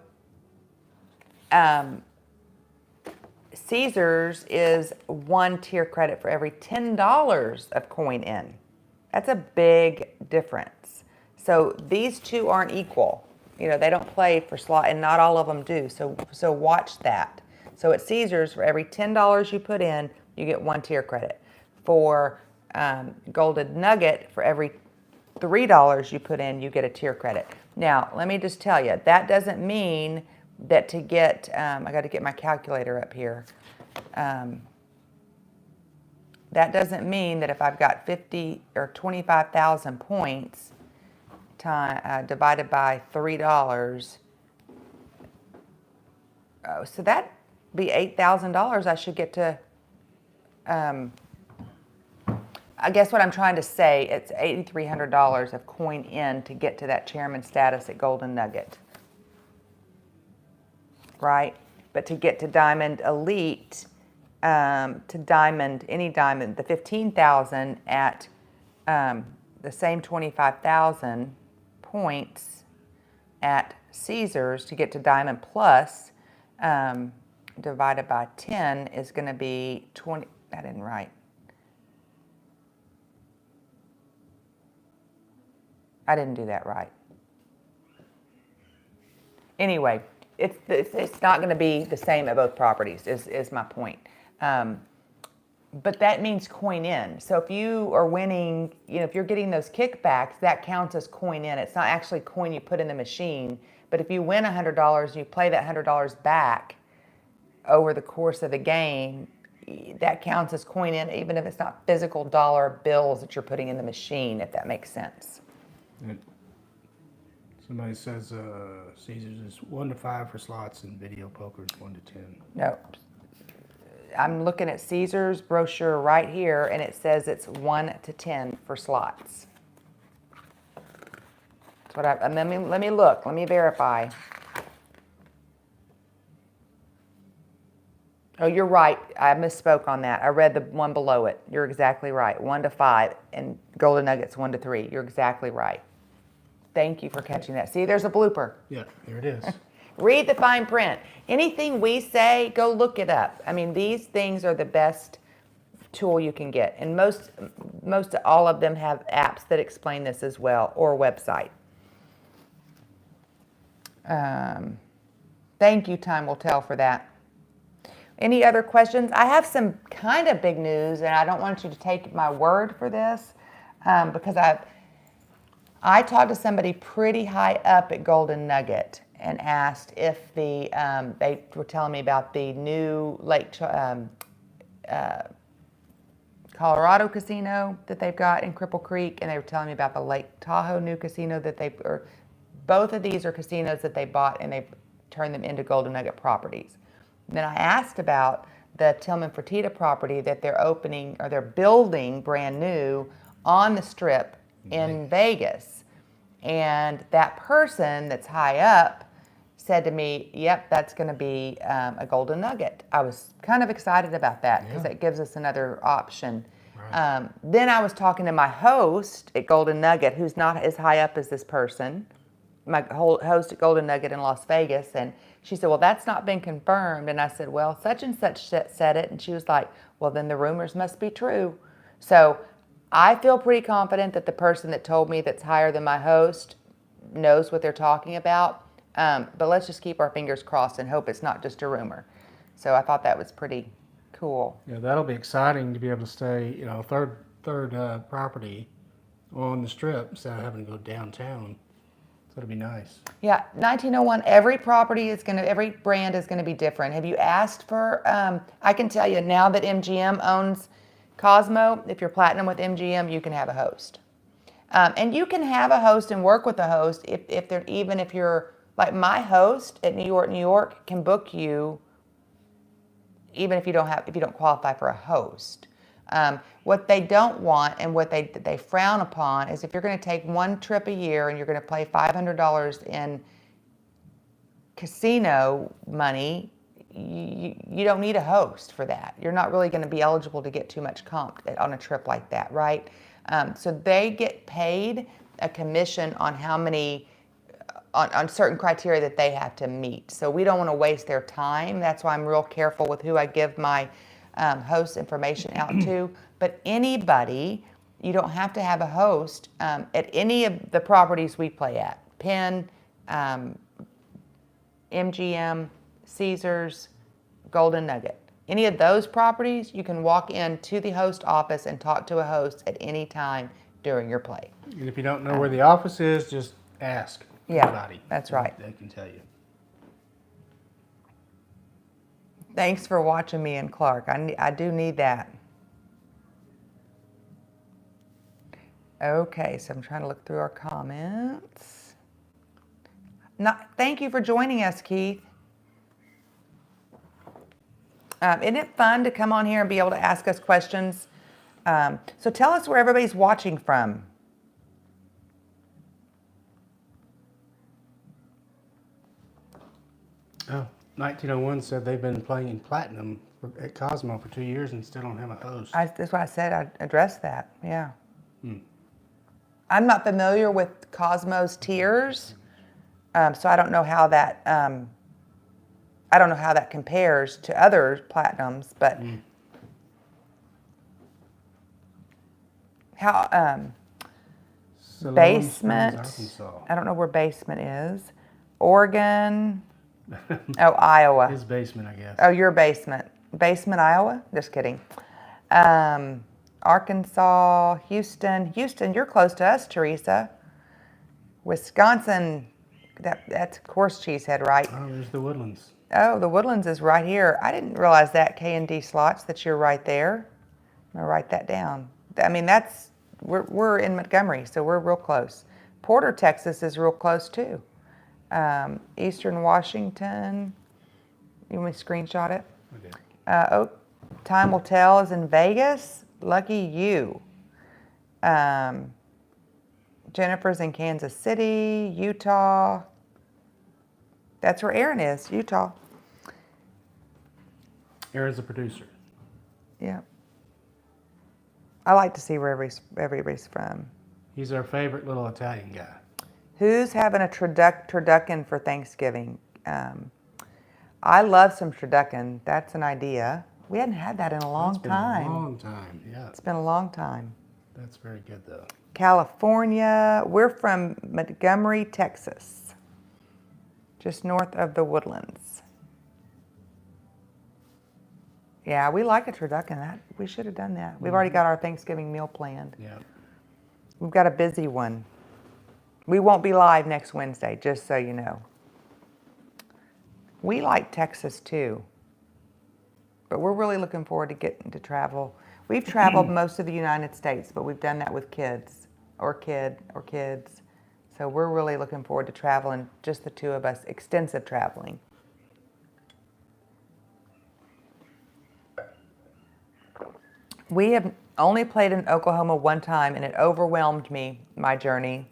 Caesars is 1 tier credit for every $10 of coin in. That's a big difference. So these two aren't equal. You know, they don't play for slot, and not all of them do. So watch that. So at Caesars, for every $10 you put in, you get 1 tier credit. For Golden Nugget, for every $3 you put in, you get a tier credit. Now, let me just tell you, that doesn't mean that to get, I got to get my calculator up here. That doesn't mean that if I've got 50 or 25,000 points divided by $3, so that'd be $8,000 I should get to, I guess what I'm trying to say, it's $8,300 of coin in to get to that chairman status at Golden Nugget, right? But to get to Diamond Elite, to Diamond, any Diamond, the 15,000 at the same 25,000 points at Caesars to get to Diamond Plus, divided by 10 is going to be 20. I didn't write. I didn't do that right. Anyway, it's not going to be the same at both properties is my point. But that means coin in. So if you are winning, you know, if you're getting those kickbacks, that counts as coin in. It's not actually coin you put in the machine. But if you win $100, you play that $100 back over the course of the game, that counts as coin in, even if it's not physical dollar bills that you're putting in the machine, if that makes sense. And somebody says Caesars is 1 to 5 for slots and video poker is 1 to 10. No. I'm looking at Caesar's brochure right here, and it says it's 1 to 10 for slots. That's what let me look. Let me verify. Oh, you're right. I misspoke on that. I read the one below it. You're exactly right. 1 to 5, and Golden Nuggets 1 to 3. You're exactly right. Thank you for catching that. See, there's a blooper. Yeah, there it is. Read the fine print. Anything we say, go look it up. I mean, these things are the best tool you can get. And most all of them have apps that explain this as well, or a website. Thank you, Time Will Tell, for that. Any other questions? I have some kind of big news, and I don't want you to take my word for this, because I talked to somebody pretty high up at Golden Nugget and asked if they were telling me about the new Lake Colorado casino that they've got in Cripple Creek, and they were telling me about the Lake Tahoe new casino that both of these are casinos that they bought and they've turned them into Golden Nugget properties. And then I asked about the Tillman Fertitta property that they're opening, or they're building brand new on the Strip in Vegas. And that person that's high up said to me, yep, that's going to be a Golden Nugget. I was kind of excited about that because it gives us another option. Right. Then I was talking to my host at Golden Nugget, who's not as high up as this person, my host at Golden Nugget in Las Vegas, and she said, well, that's not been confirmed. And I said, well, such and such said it. And she was like, well, then the rumors must be true. So I feel pretty confident that the person that told me that's higher than my host knows what they're talking about. But let's just keep our fingers crossed and hope it's not just a rumor. So I thought that was pretty cool. Yeah, that'll be exciting to be able to stay, third property on the strip instead of having to go downtown. So it'll be nice. Yeah, 1901, every brand is gonna be different. Have you asked for, I can tell you now that MGM owns Cosmo, if you're platinum with MGM, you can have a host. And you can have a host and work with a host even if you're, like my host at New York can book you even if you don't qualify for a host. What they don't want and what they frown upon is if you're going to take one trip a year and you're going to play $500 in casino money, you don't need a host for that. You're not really going to be eligible to get too much comp on a trip like that, right? So they get paid a commission on how many on certain criteria that they have to meet. So we don't want to waste their time. That's why I'm real careful with who I give my host information out to. But anybody, you don't have to have a host at any of the properties we play at. Penn, MGM, Caesars, Golden Nugget. Any of those properties, you can walk into the host office and talk to a host at any time during your play. And if you don't know where the office is, just ask. Yeah, Anybody. that's right. They can tell you. Thanks for watching me and Clark. I do need that. Okay, so I'm trying to look through our comments. Thank you for joining us, Keith. Isn't it fun to come on here and be able to ask us questions? So tell us where everybody's watching from. Oh, 1901 said they've been playing platinum at Cosmo for 2 years and still don't have a host. That's why I said I'd address that, yeah. I'm not familiar with Cosmo's tiers, so I don't know how that, compares to other platinums, but how, Siloam Basement, Springs, Arkansas. I don't know where Basement is. Oregon, oh, Iowa. His basement, I guess. Oh, your Basement. Basement, Iowa? Just kidding. Arkansas, Houston, you're close to us, Teresa. Wisconsin, that's of course Cheesehead, right? Oh, there's the Woodlands. Oh, the Woodlands is right here. I didn't realize that, K&D Slots, that you're right there. I'm gonna write that down. I mean, we're in Montgomery, so we're real close. Porter, Texas is real close too. Eastern Washington, you want me to screenshot it? Okay. Time Will Tell is in Vegas. Lucky you. Jennifer's in Kansas City, Utah. That's where Aaron is, Utah. Aaron's the producer. Yeah. I like to see where everybody's from. He's our favorite little Italian guy. Who's having a turducken for Thanksgiving? I love some turducken. That's an idea. We hadn't had that in a long time. It's been a long time, yeah. It's been a long time. That's very good, though. California. We're from Montgomery, Texas, just north of the Woodlands. Yeah, we like a turducken. We should have done that. We've already got our Thanksgiving meal planned. Yeah. We've got a busy one. We won't be live next Wednesday, just so you know. We like Texas too, but we're really looking forward to getting to travel. We've traveled most of the United States, but we've done that with kids or kids. So we're really looking forward to traveling, just the two of us, extensive traveling. We have only played in Oklahoma one time, and it overwhelmed me, my journey.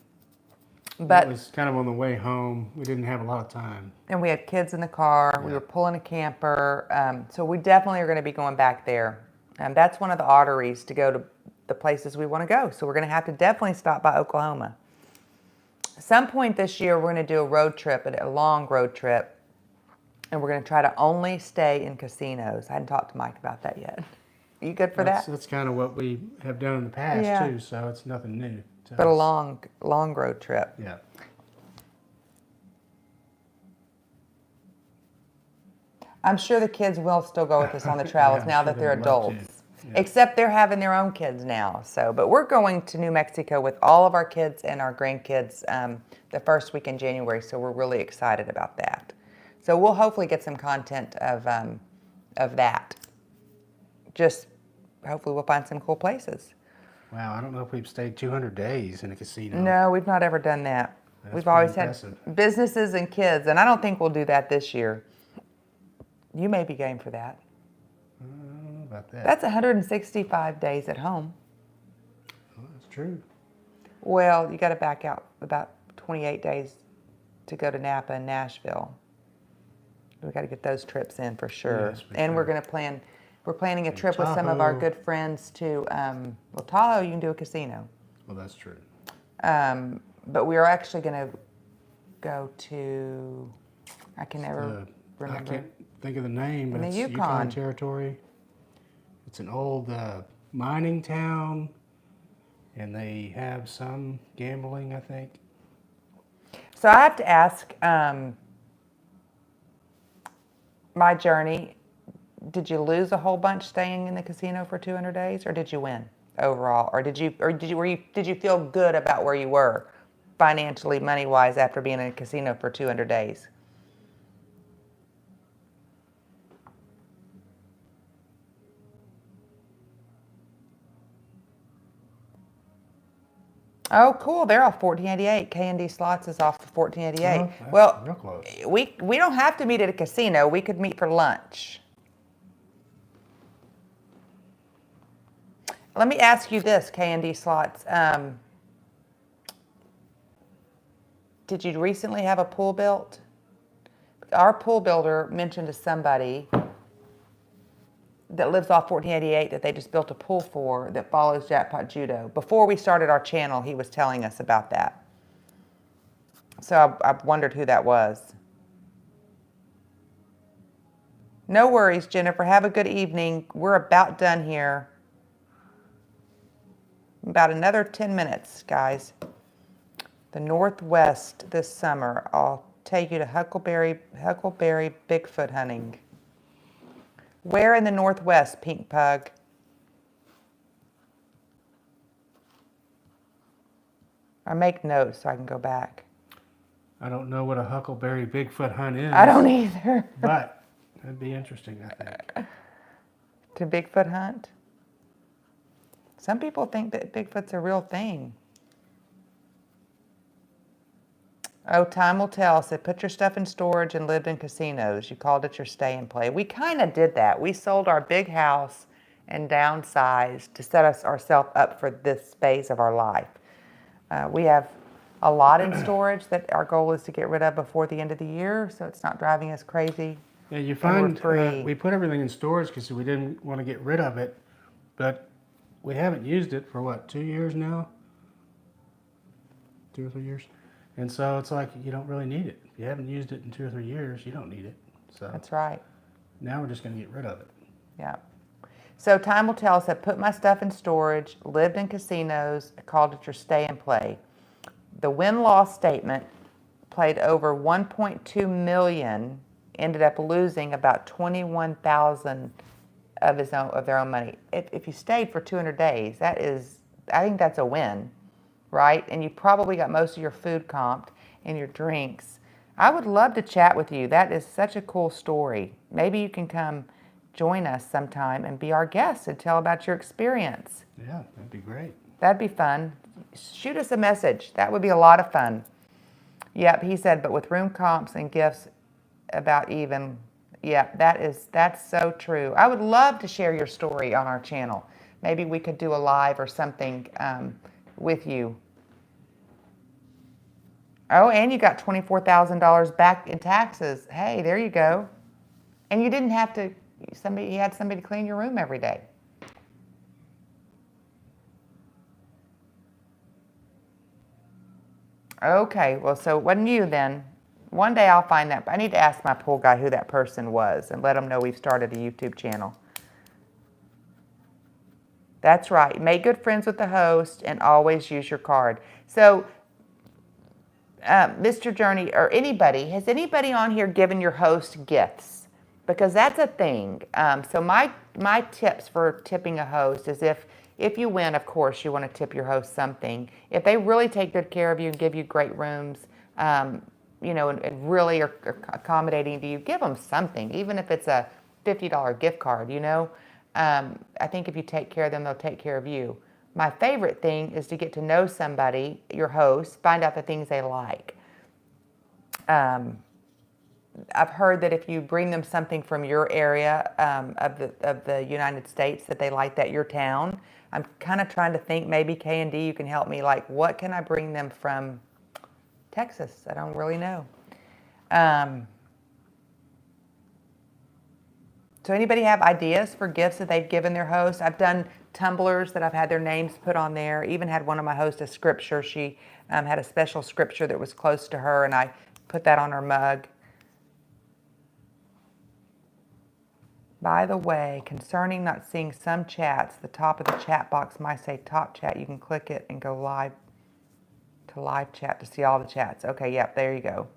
But it was kind of on the way home. We didn't have a lot of time. And we had kids in the car. Yeah. We were pulling a camper. So we definitely are going to be going back there. That's one of the arteries to go to the places we want to go. So we're going to have to definitely stop by Oklahoma. At some point this year, we're going to do a road trip, a long road trip. And we're going to try to only stay in casinos. I hadn't talked to Mike about that yet. You good for That's, that? that's kind of what we have done in the past Yeah. too, so it's nothing new. to But a us. long road trip. Yeah. I'm sure the kids will still go with us on the travels Yeah, I'm now sure that they they're would love to. adults. Yeah. Except they're having their own kids now. So, but we're going to New Mexico with all of our kids and our grandkids the first week in January. So we're really excited about that. So we'll hopefully get some content of that. Just hopefully we'll find some cool places. Wow, I don't know if we've stayed 200 days in a casino. No, we've not ever done that. That's We've pretty always impressive. had businesses and kids, and I don't think we'll do that this year. You may be game for that. I don't know about that. That's 165 days at home. Well, that's true. Well, you got to back out about 28 days to go to Napa and Nashville. We got to get those trips in for sure. Yes, for and we're sure. going to plan. We're planning a trip with some of our Tahoe. good friends to well, Tahoe. You can do a casino, Well, that's true. but we are actually going to go to. I can never I remember. can't think of the name, but In the it's Yukon. Yukon Territory. It's an old mining town, and they have some gambling, I think. So I have to ask. My journey. Did you lose a whole bunch staying in the casino for 200 days, or did you win overall, or did you feel good about where you were financially, money wise, after being in a casino for 200 days? Oh, cool! They're off 1488. K&D Slots is off 1488. That's Well, real close. we don't have to meet at a casino. We could meet for lunch. Let me ask you this, K&D Slots. Did you recently have a pool built? Our pool builder mentioned to somebody that lives off 1488 that they just built a pool for that follows Jackpot Judo. Before we started our channel, he was telling us about that. So I wondered who that was. No worries, Jennifer. Have a good evening. We're about done here. About another 10 minutes, guys. The Northwest this summer. I'll take you to Huckleberry Bigfoot hunting. Where in the Northwest, Pink Pug? I make notes so I can go back. I don't know what a Huckleberry Bigfoot hunt is. I don't either. But that'd be interesting, I think. To Bigfoot hunt? Some people think that Bigfoot's a real thing. Oh, time will tell. Said put your stuff in storage and lived in casinos. You called it your stay and play. We kind of did that. We sold our big house and downsized to set ourselves up for this phase of our life. We have a lot in storage that our goal is to get rid of before the end of the year, so it's not driving us crazy. Yeah, you And we're find free. we put everything in storage because we didn't want to get rid of it, but we haven't used it for what, 2 years now? 2 or 3 years? And so it's like you don't really need it. If you haven't used it in 2 or 3 years, you don't need it. So That's right. now we're just going to get rid of it. Yeah. So time will tell. Said put my stuff in storage, lived in casinos, called it your stay and play. The win-loss statement played over 1.2 million, ended up losing about 21,000 of their own money. If you stayed for 200 days, I think that's a win, right? And you probably got most of your food comped and your drinks. I would love to chat with you. That is such a cool story. Maybe you can come join us sometime and be our guest and tell about your experience. Yeah, that'd be great. That'd be fun. Shoot us a message. That would be a lot of fun. Yep, he said, but with room comps and gifts about even. Yep, that's so true. I would love to share your story on our channel. Maybe we could do a live or something with you. Oh, and you got $24,000 back in taxes. Hey, there you go. And you didn't have to, you had somebody clean your room every day. Okay, well, so it wasn't you then. One day I'll find that. I need to ask my pool guy who that person was and let him know we've started a YouTube channel. That's right. Make good friends with the host and always use your card. So, Mr. Journey, or anybody, has anybody on here given your host gifts? Because that's a thing. So my tips for tipping a host is if you win, of course, you want to tip your host something. If they really take good care of you and give you great rooms, and really are accommodating to you, give them something, even if it's a $50 gift card, I think if you take care of them, they'll take care of you. My favorite thing is to get to know somebody, your host, find out the things they like. I've heard that if you bring them something from your area of the United States that they like, that your town. I'm kind of trying to think, maybe K&D, you can help me. Like, what can I bring them from Texas? I don't really know. So anybody have ideas for gifts that they've given their host? I've done tumblers that I've had their names put on there. Even had one of my hosts a scripture. She had a special scripture that was close to her, and I put that on her mug. By the way, concerning not seeing some chats, the top of the chat box might say top chat. You can click it and go live to live chat to see all the chats. Okay, yep, there you go.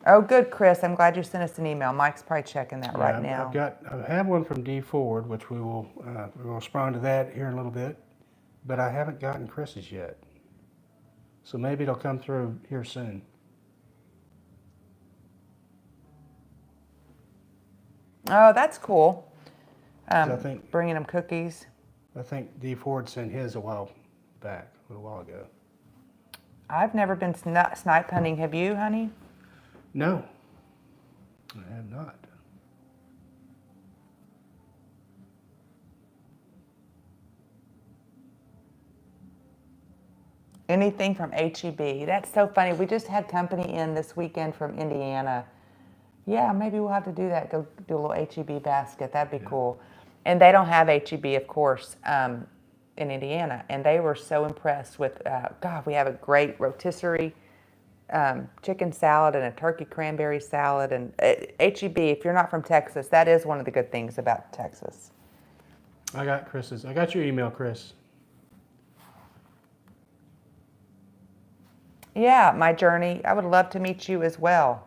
Oh, good, Chris. I'm glad you sent us an email. Mike's probably checking that right now. I have one from D Ford, which we will respond to that here in a little bit, but I haven't gotten Chris's yet. So maybe it'll come through here soon. Oh, that's cool. I think Bringing them cookies. I think D Ford sent his a little while ago. I've never been snipe hunting. Have you, honey? No, I have not. Anything from HEB. That's so funny. We just had company in this weekend from Indiana. Yeah, maybe we'll have to do that. Go do a little HEB basket. That'd be cool. And they don't have HEB, of course, in Indiana. And they were so impressed with, we have a great rotisserie chicken salad and a turkey cranberry salad. And HEB, if you're not from Texas, that is one of the good things about Texas. I got your email, Chris. Yeah, my journey. I would love to meet you as well.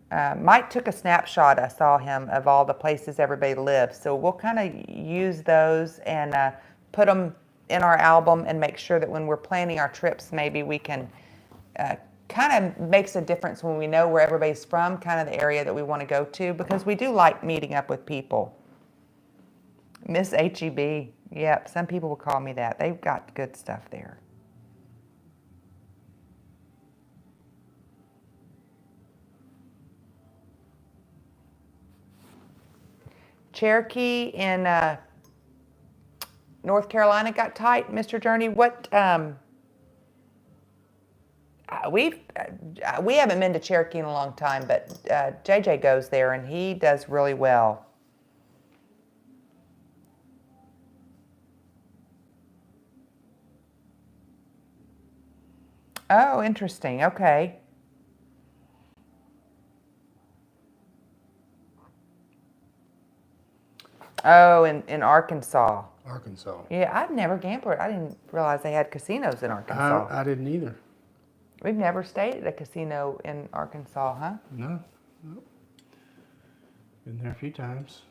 Mike took a snapshot, I saw him, of all the places everybody lives. So we'll kind of use those and put them in our album and make sure that when we're planning our trips, maybe we can kind of makes a difference when we know where everybody's from, kind of the area that we want to go to, because we do like meeting up with people. Miss HEB. Yep, some people will call me that. They've got good stuff there. Cherokee in North Carolina got tight, Mr. Journey. What we haven't been to Cherokee in a long time, but JJ goes there and he does really well. Oh, interesting. Okay. Oh, in Arkansas. Arkansas. Yeah, I've never gambled. I didn't realize they had casinos in Arkansas. I didn't either. We've never stayed at a casino in Arkansas, huh? No. Been there a few times.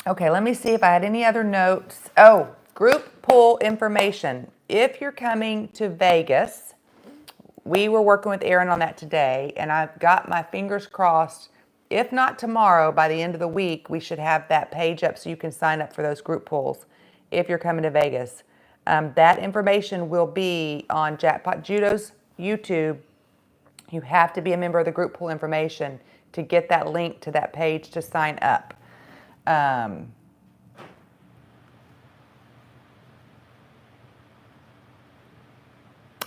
Okay, let me see if I had any other notes. Oh, group pool information. If you're coming to Vegas, we were working with Aaron on that today, and I've got my fingers crossed. If not tomorrow, by the end of the week, we should have that page up so you can sign up for those group pools if you're coming to Vegas. That information will be on Jackpot Judo's YouTube. You have to be a member of the group pool information to get that link to that page to sign up.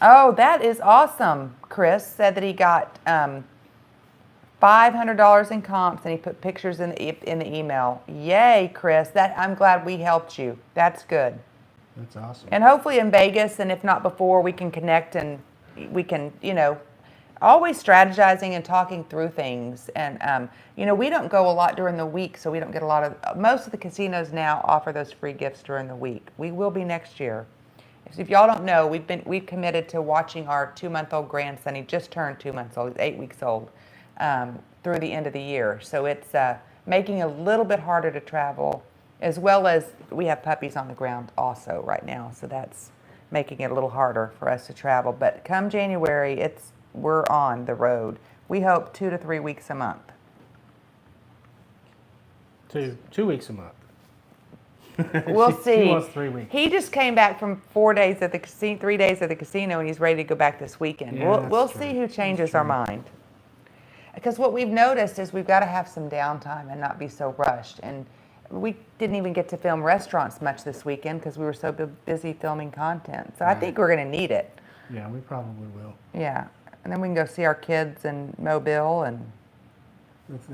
Oh, that is awesome. Chris said that he got $500 in comps, and he put pictures in the email. Yay, Chris! I'm glad we helped you. That's good. That's awesome. And hopefully in Vegas, and if not before, we can connect and we can, always strategizing and talking through things. And, we don't go a lot during the week, so we don't get a lot of, most of the casinos now offer those free gifts during the week. We will be next year. If y'all don't know, we've committed to watching our 2-month-old grandson. He just turned 2 months old. He's 8 weeks old, through the end of the year. So it's making it a little bit harder to travel, as well as we have puppies on the ground also right now. So that's making it a little harder for us to travel. But come January, we're on the road. We hope 2 to 3 weeks a month. 2 weeks a month. We'll see. She wants 3 weeks. He just came back from 4 days at the casino, 3 days at the casino, and he's ready to go back this weekend. Yeah, We'll that's see true. who changes That's our true. mind. Because what we've noticed is we've got to have some downtime and not be so rushed. And we didn't even get to film restaurants much this weekend because we were so busy filming content. So I think we're going to need it. Yeah, we probably will. Yeah. And then we can go see our kids in Mobile. And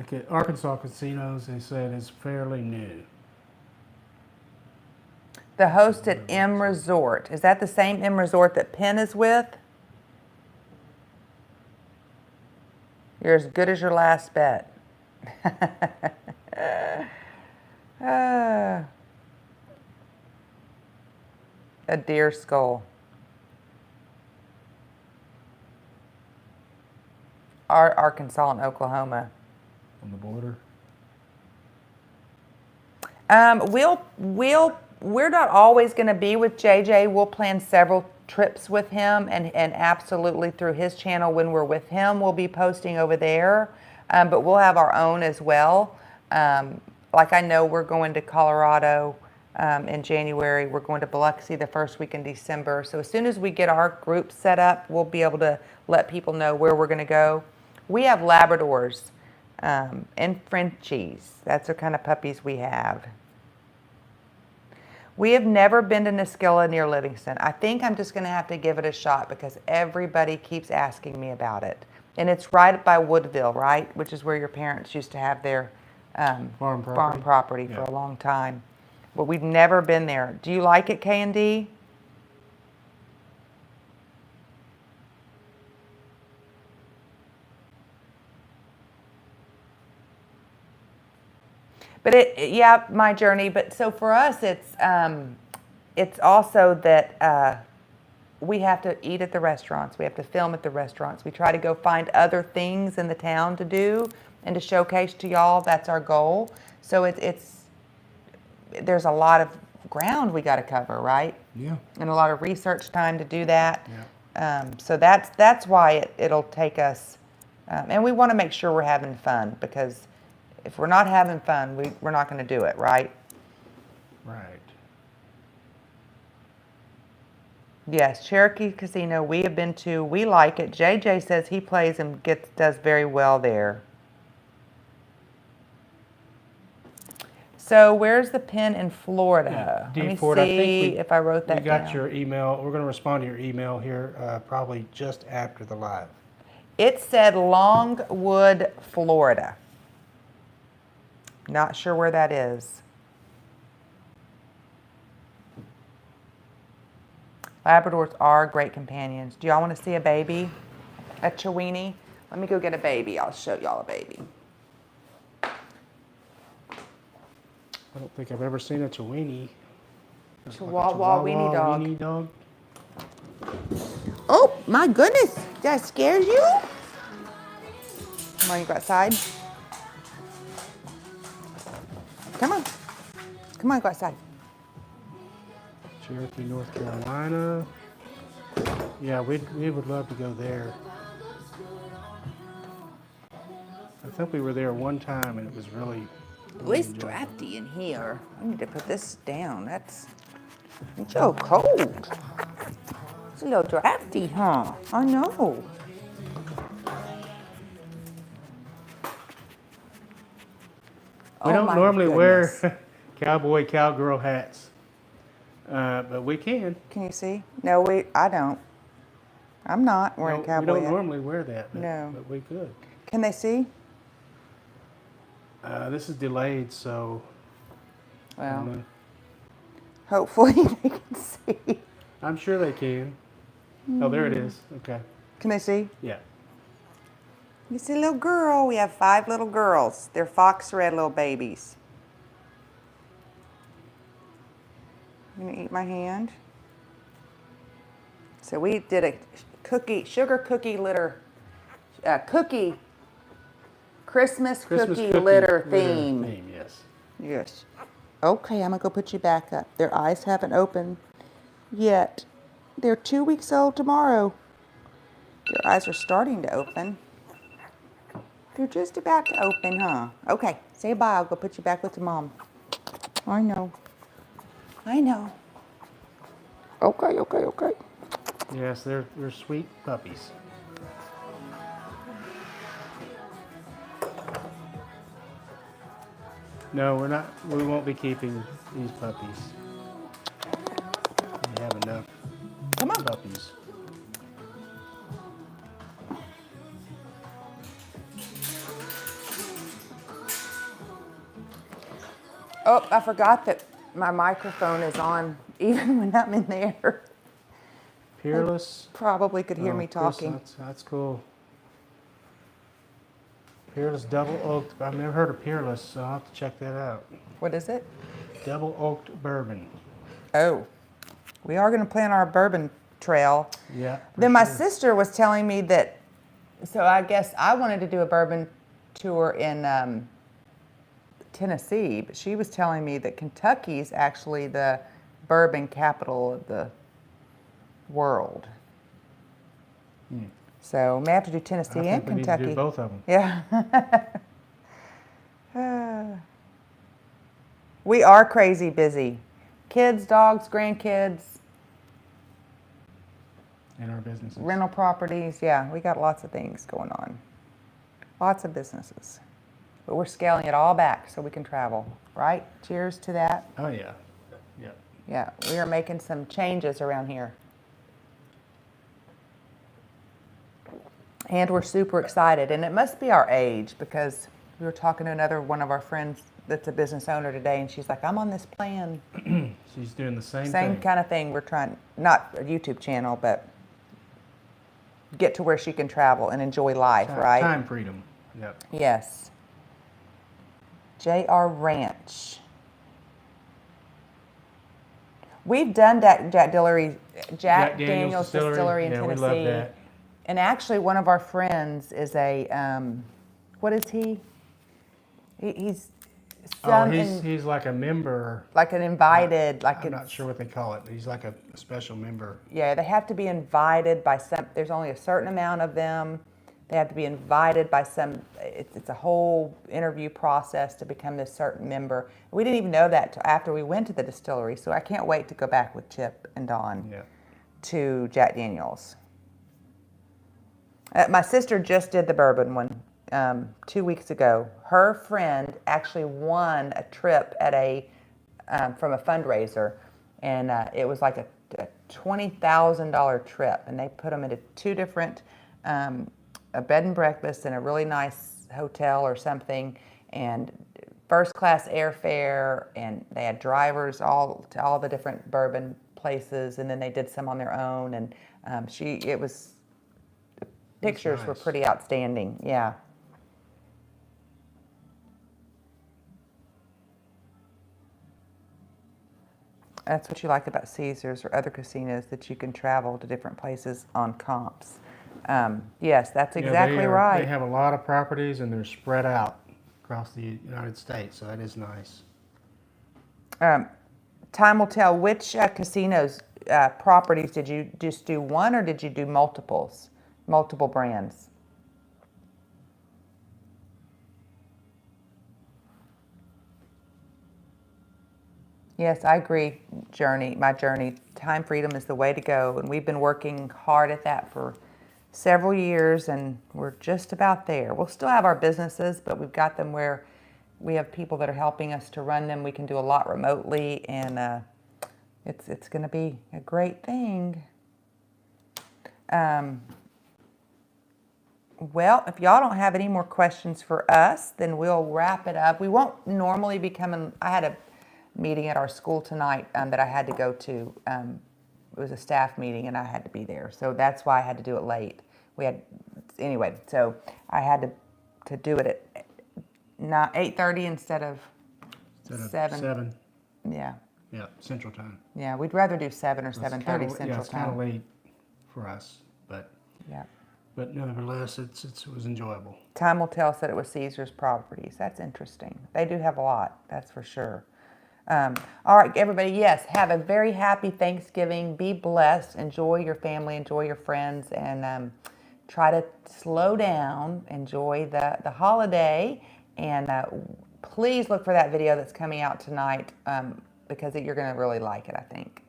The Arkansas casinos, they said, is fairly new. the host at M Resort. Is that the same M Resort that Penn is with? You're as good as your last bet. A deer skull. Arkansas and Oklahoma. On the border. We're not always going to be with JJ. We'll plan several trips with him, and absolutely through his channel when we're with him, we'll be posting over there. But we'll have our own as well. Like I know we're going to Colorado in January. We're going to Biloxi the first week in December. So as soon as we get our group set up, we'll be able to let people know where we're going to go. We have Labradors and Frenchies. That's the kind of puppies we have. We have never been to Niskilla near Livingston. I think I'm just going to have to give it a shot because everybody keeps asking me about it. And it's right by Woodville, right? Which is where your parents used to have their Farm property. for Yeah. a long time. But we've never been there. Do you like it, K&D? But yeah, my journey. But so for us, it's also that we have to eat at the restaurants. We have to film at the restaurants. We try to go find other things in the town to do and to showcase to y'all. That's our goal. So there's a lot of ground we got to cover, right? Yeah. And a lot of research time to do that. Yeah. So that's why it'll take us. And we want to make sure we're having fun, because if we're not having fun, we're not going to do it, right? Right. Yes, Cherokee Casino we have been to. We like it. JJ says he plays and does very well there. So where's the Penn in Florida? Yeah, Let me D. Ford, I think see if I wrote that We got down. your email. We're going to respond to your email here probably just after the live. It said Longwood, Florida. Not sure where that is. Labradors are great companions. Do y'all want to see a baby? A Chiweenie? Let me go get a baby. I'll show y'all a baby. I don't think I've ever seen a Chiweenie. It's like a Chihuahua weenie dog. weenie dog. Oh, my goodness. That scares you? Come on, you go outside. Come on. Come on, go outside. Cherokee, North Carolina. Yeah, we would love to go there. I think we were there one time and it was really It's drafty in here. I need to put this down. It's so cold. It's a little drafty, huh? I know. We Oh, don't my normally goodness. wear cowboy, cowgirl hats, but we can. Can you see? No, I don't. I'm not wearing No, cowboy we don't hat. normally wear that, but, No. but we could. Can they see? This is delayed, so I don't Well, know. hopefully they can see. I'm sure they can. Oh, there it is. Okay. Can they see? Yeah. You see a little girl. We have 5 little girls. They're fox red little babies. I'm gonna eat my hand. So we did a sugar cookie litter, Christmas cookie litter theme. Yes. Yes. Okay, I'm gonna go put you back up. Their eyes haven't opened yet. They're 2 weeks old tomorrow. Their eyes are starting to open. They're just about to open, huh? Okay, say bye. I'll go put you back with your mom. I know. I know. Okay. Yes, they're sweet puppies. No, we're not. We won't be keeping these puppies. We have enough Come on. puppies. Oh, I forgot that my microphone is on even when I'm in there. Peerless. Probably could hear Oh, me Chris, talking. That's cool. Peerless double oaked. I've never heard of Peerless, so I'll have to check that out. What is it? Double oaked bourbon. Oh, we are going to plan our bourbon trail. Yeah. for Then my sure. sister was telling me that, so I guess I wanted to do a bourbon tour in Tennessee, but she was telling me that Kentucky's actually the bourbon capital of the world. So we may have to do Tennessee I and think we need to Kentucky. do both of them. Yeah. We are crazy busy. Kids, dogs, grandkids, In our businesses. rental properties. Yeah, we got lots of things going on. Lots of businesses. But we're scaling it all back so we can travel, right? Cheers to that. Oh yeah. Yeah. Yeah, we are making some changes around here. And we're super excited. And it must be our age because we were talking to another one of our friends that's a business owner today, and she's like, I'm on this plan. She's doing the same Same thing. kind of thing. We're trying, not a YouTube channel, but get to where she can travel and enjoy life, right? Time freedom. Yep. Yes. JR Ranch. We've done Jack Daniel's Distillery in Yeah, Tennessee. we love that. And actually, one of our friends is a, what is he? He's some He's like a member. like an invited, like I'm it's, not sure what they call it. He's like a special member. yeah, they have to be invited by some, there's only a certain amount of them. They have to be invited by some, it's a whole interview process to become this certain member. We didn't even know that till after we went to the distillery, so I can't wait to go back with Chip and Dawn Yeah. to Jack Daniel's. My sister just did the bourbon one 2 weeks ago. Her friend actually won a trip at from a fundraiser, and it was like a $20,000 trip, and they put them into 2 different a bed and breakfast in a really nice hotel or something, and first class airfare, and they had drivers to all the different bourbon places, and then they did some on their own, and pictures were nice. pretty outstanding. Yeah. That's what you like about Caesars or other casinos, that you can travel to different places on comps. Yes, that's exactly right. They have a lot of properties and they're spread out across the United States, so that is nice. Time will tell. Which casinos properties did you just do one, or did you do multiple brands? Yes, I agree, my journey. Time freedom is the way to go, and we've been working hard at that for several years, and we're just about there. We'll still have our businesses, but we've got them where we have people that are helping us to run them. We can do a lot remotely, and it's going to be a great thing. Well, if y'all don't have any more questions for us, then we'll wrap it up. We won't normally be coming. I had a meeting at our school tonight that I had to go to. It was a staff meeting, and I had to be there, so that's why I had to do it late. anyway. So I had to do it at 8:30 instead of 7. 7. Yeah, Yeah, Central Time. yeah. We'd rather do 7 or It's 7:30 kinda- Central yeah, it's kind of Time. late for us, but Yeah. nevertheless, it was enjoyable. Time will tell said it was Caesar's Properties. That's interesting. They do have a lot, that's for sure. All right, everybody, yes, have a very happy Thanksgiving. Be blessed. Enjoy your family, enjoy your friends, and try to slow down. Enjoy the holiday. And please look for that video that's coming out tonight because you're going to really like it, I think.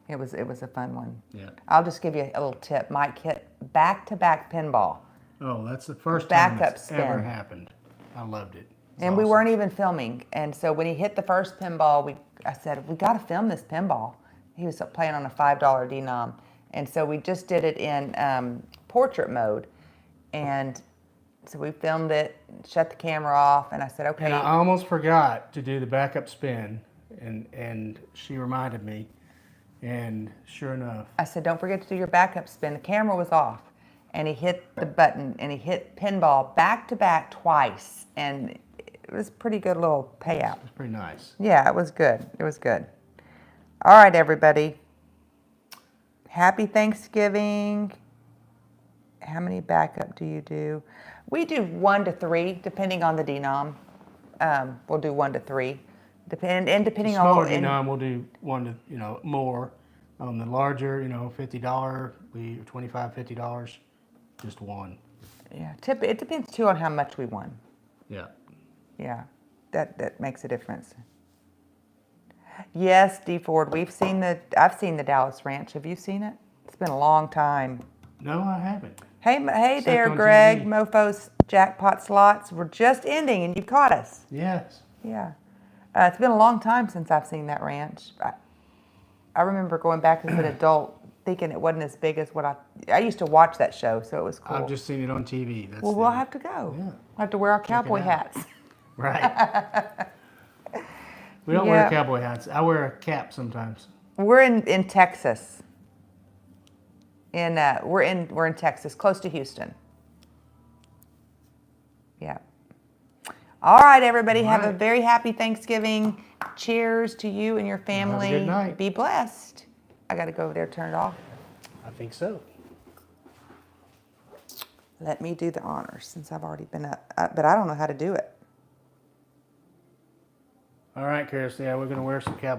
It was a fun one. Yeah. I'll just give you a little tip. Mike hit back-to-back pinball. Oh, that's the first time Backup it's ever spin. happened. I loved it. It's And we awesome. weren't even filming. And so when he hit the first pinball, I said, we got to film this pinball. He was playing on a $5 denom. And so we just did it in portrait mode. And so we filmed it, shut the camera off, and I said, okay. And I almost forgot to do the backup spin, and she reminded me, and sure enough, I said, don't forget to do your backup spin. The camera was off. And he hit the button, and he hit pinball back-to-back twice. And it was a pretty good little payout. it was pretty nice. Yeah, it was good. It was good. All right, everybody. Happy Thanksgiving. How many backup do you do? We do 1 to 3, depending on the denom. We'll do 1 to 3, depending Smaller on. denom, we'll do one to more. On the larger, $50, $25, $50, just one. Yeah, it depends too on how much we won. Yeah. Yeah, that makes a difference. Yes, D Ford, I've seen the Dallas Ranch. Have you seen it? It's been a long time. No, I haven't. Hey Except there, on Greg. TV. Mofo's jackpot slots. We're just ending, and you caught us. Yes. Yeah, it's been a long time since I've seen that ranch. I remember going back as an adult, thinking it wasn't as big as what I used to watch that show, so it was cool. I've just seen it on TV. That's Well, we'll have to go. Yeah. We'll have to wear our cowboy out. hats. Right. We don't Yeah. wear cowboy hats. I wear a cap sometimes. We're in Texas. We're in Texas, close to Houston. Yeah. All right, everybody. All Have a right. very happy Thanksgiving. Cheers to you and your family. good night. Be blessed. I got to go over there and turn it off. I think so. Let me do the honors since I've already been up. But I don't know how to do it. All right, Chris. Yeah, we're going to wear some cowboy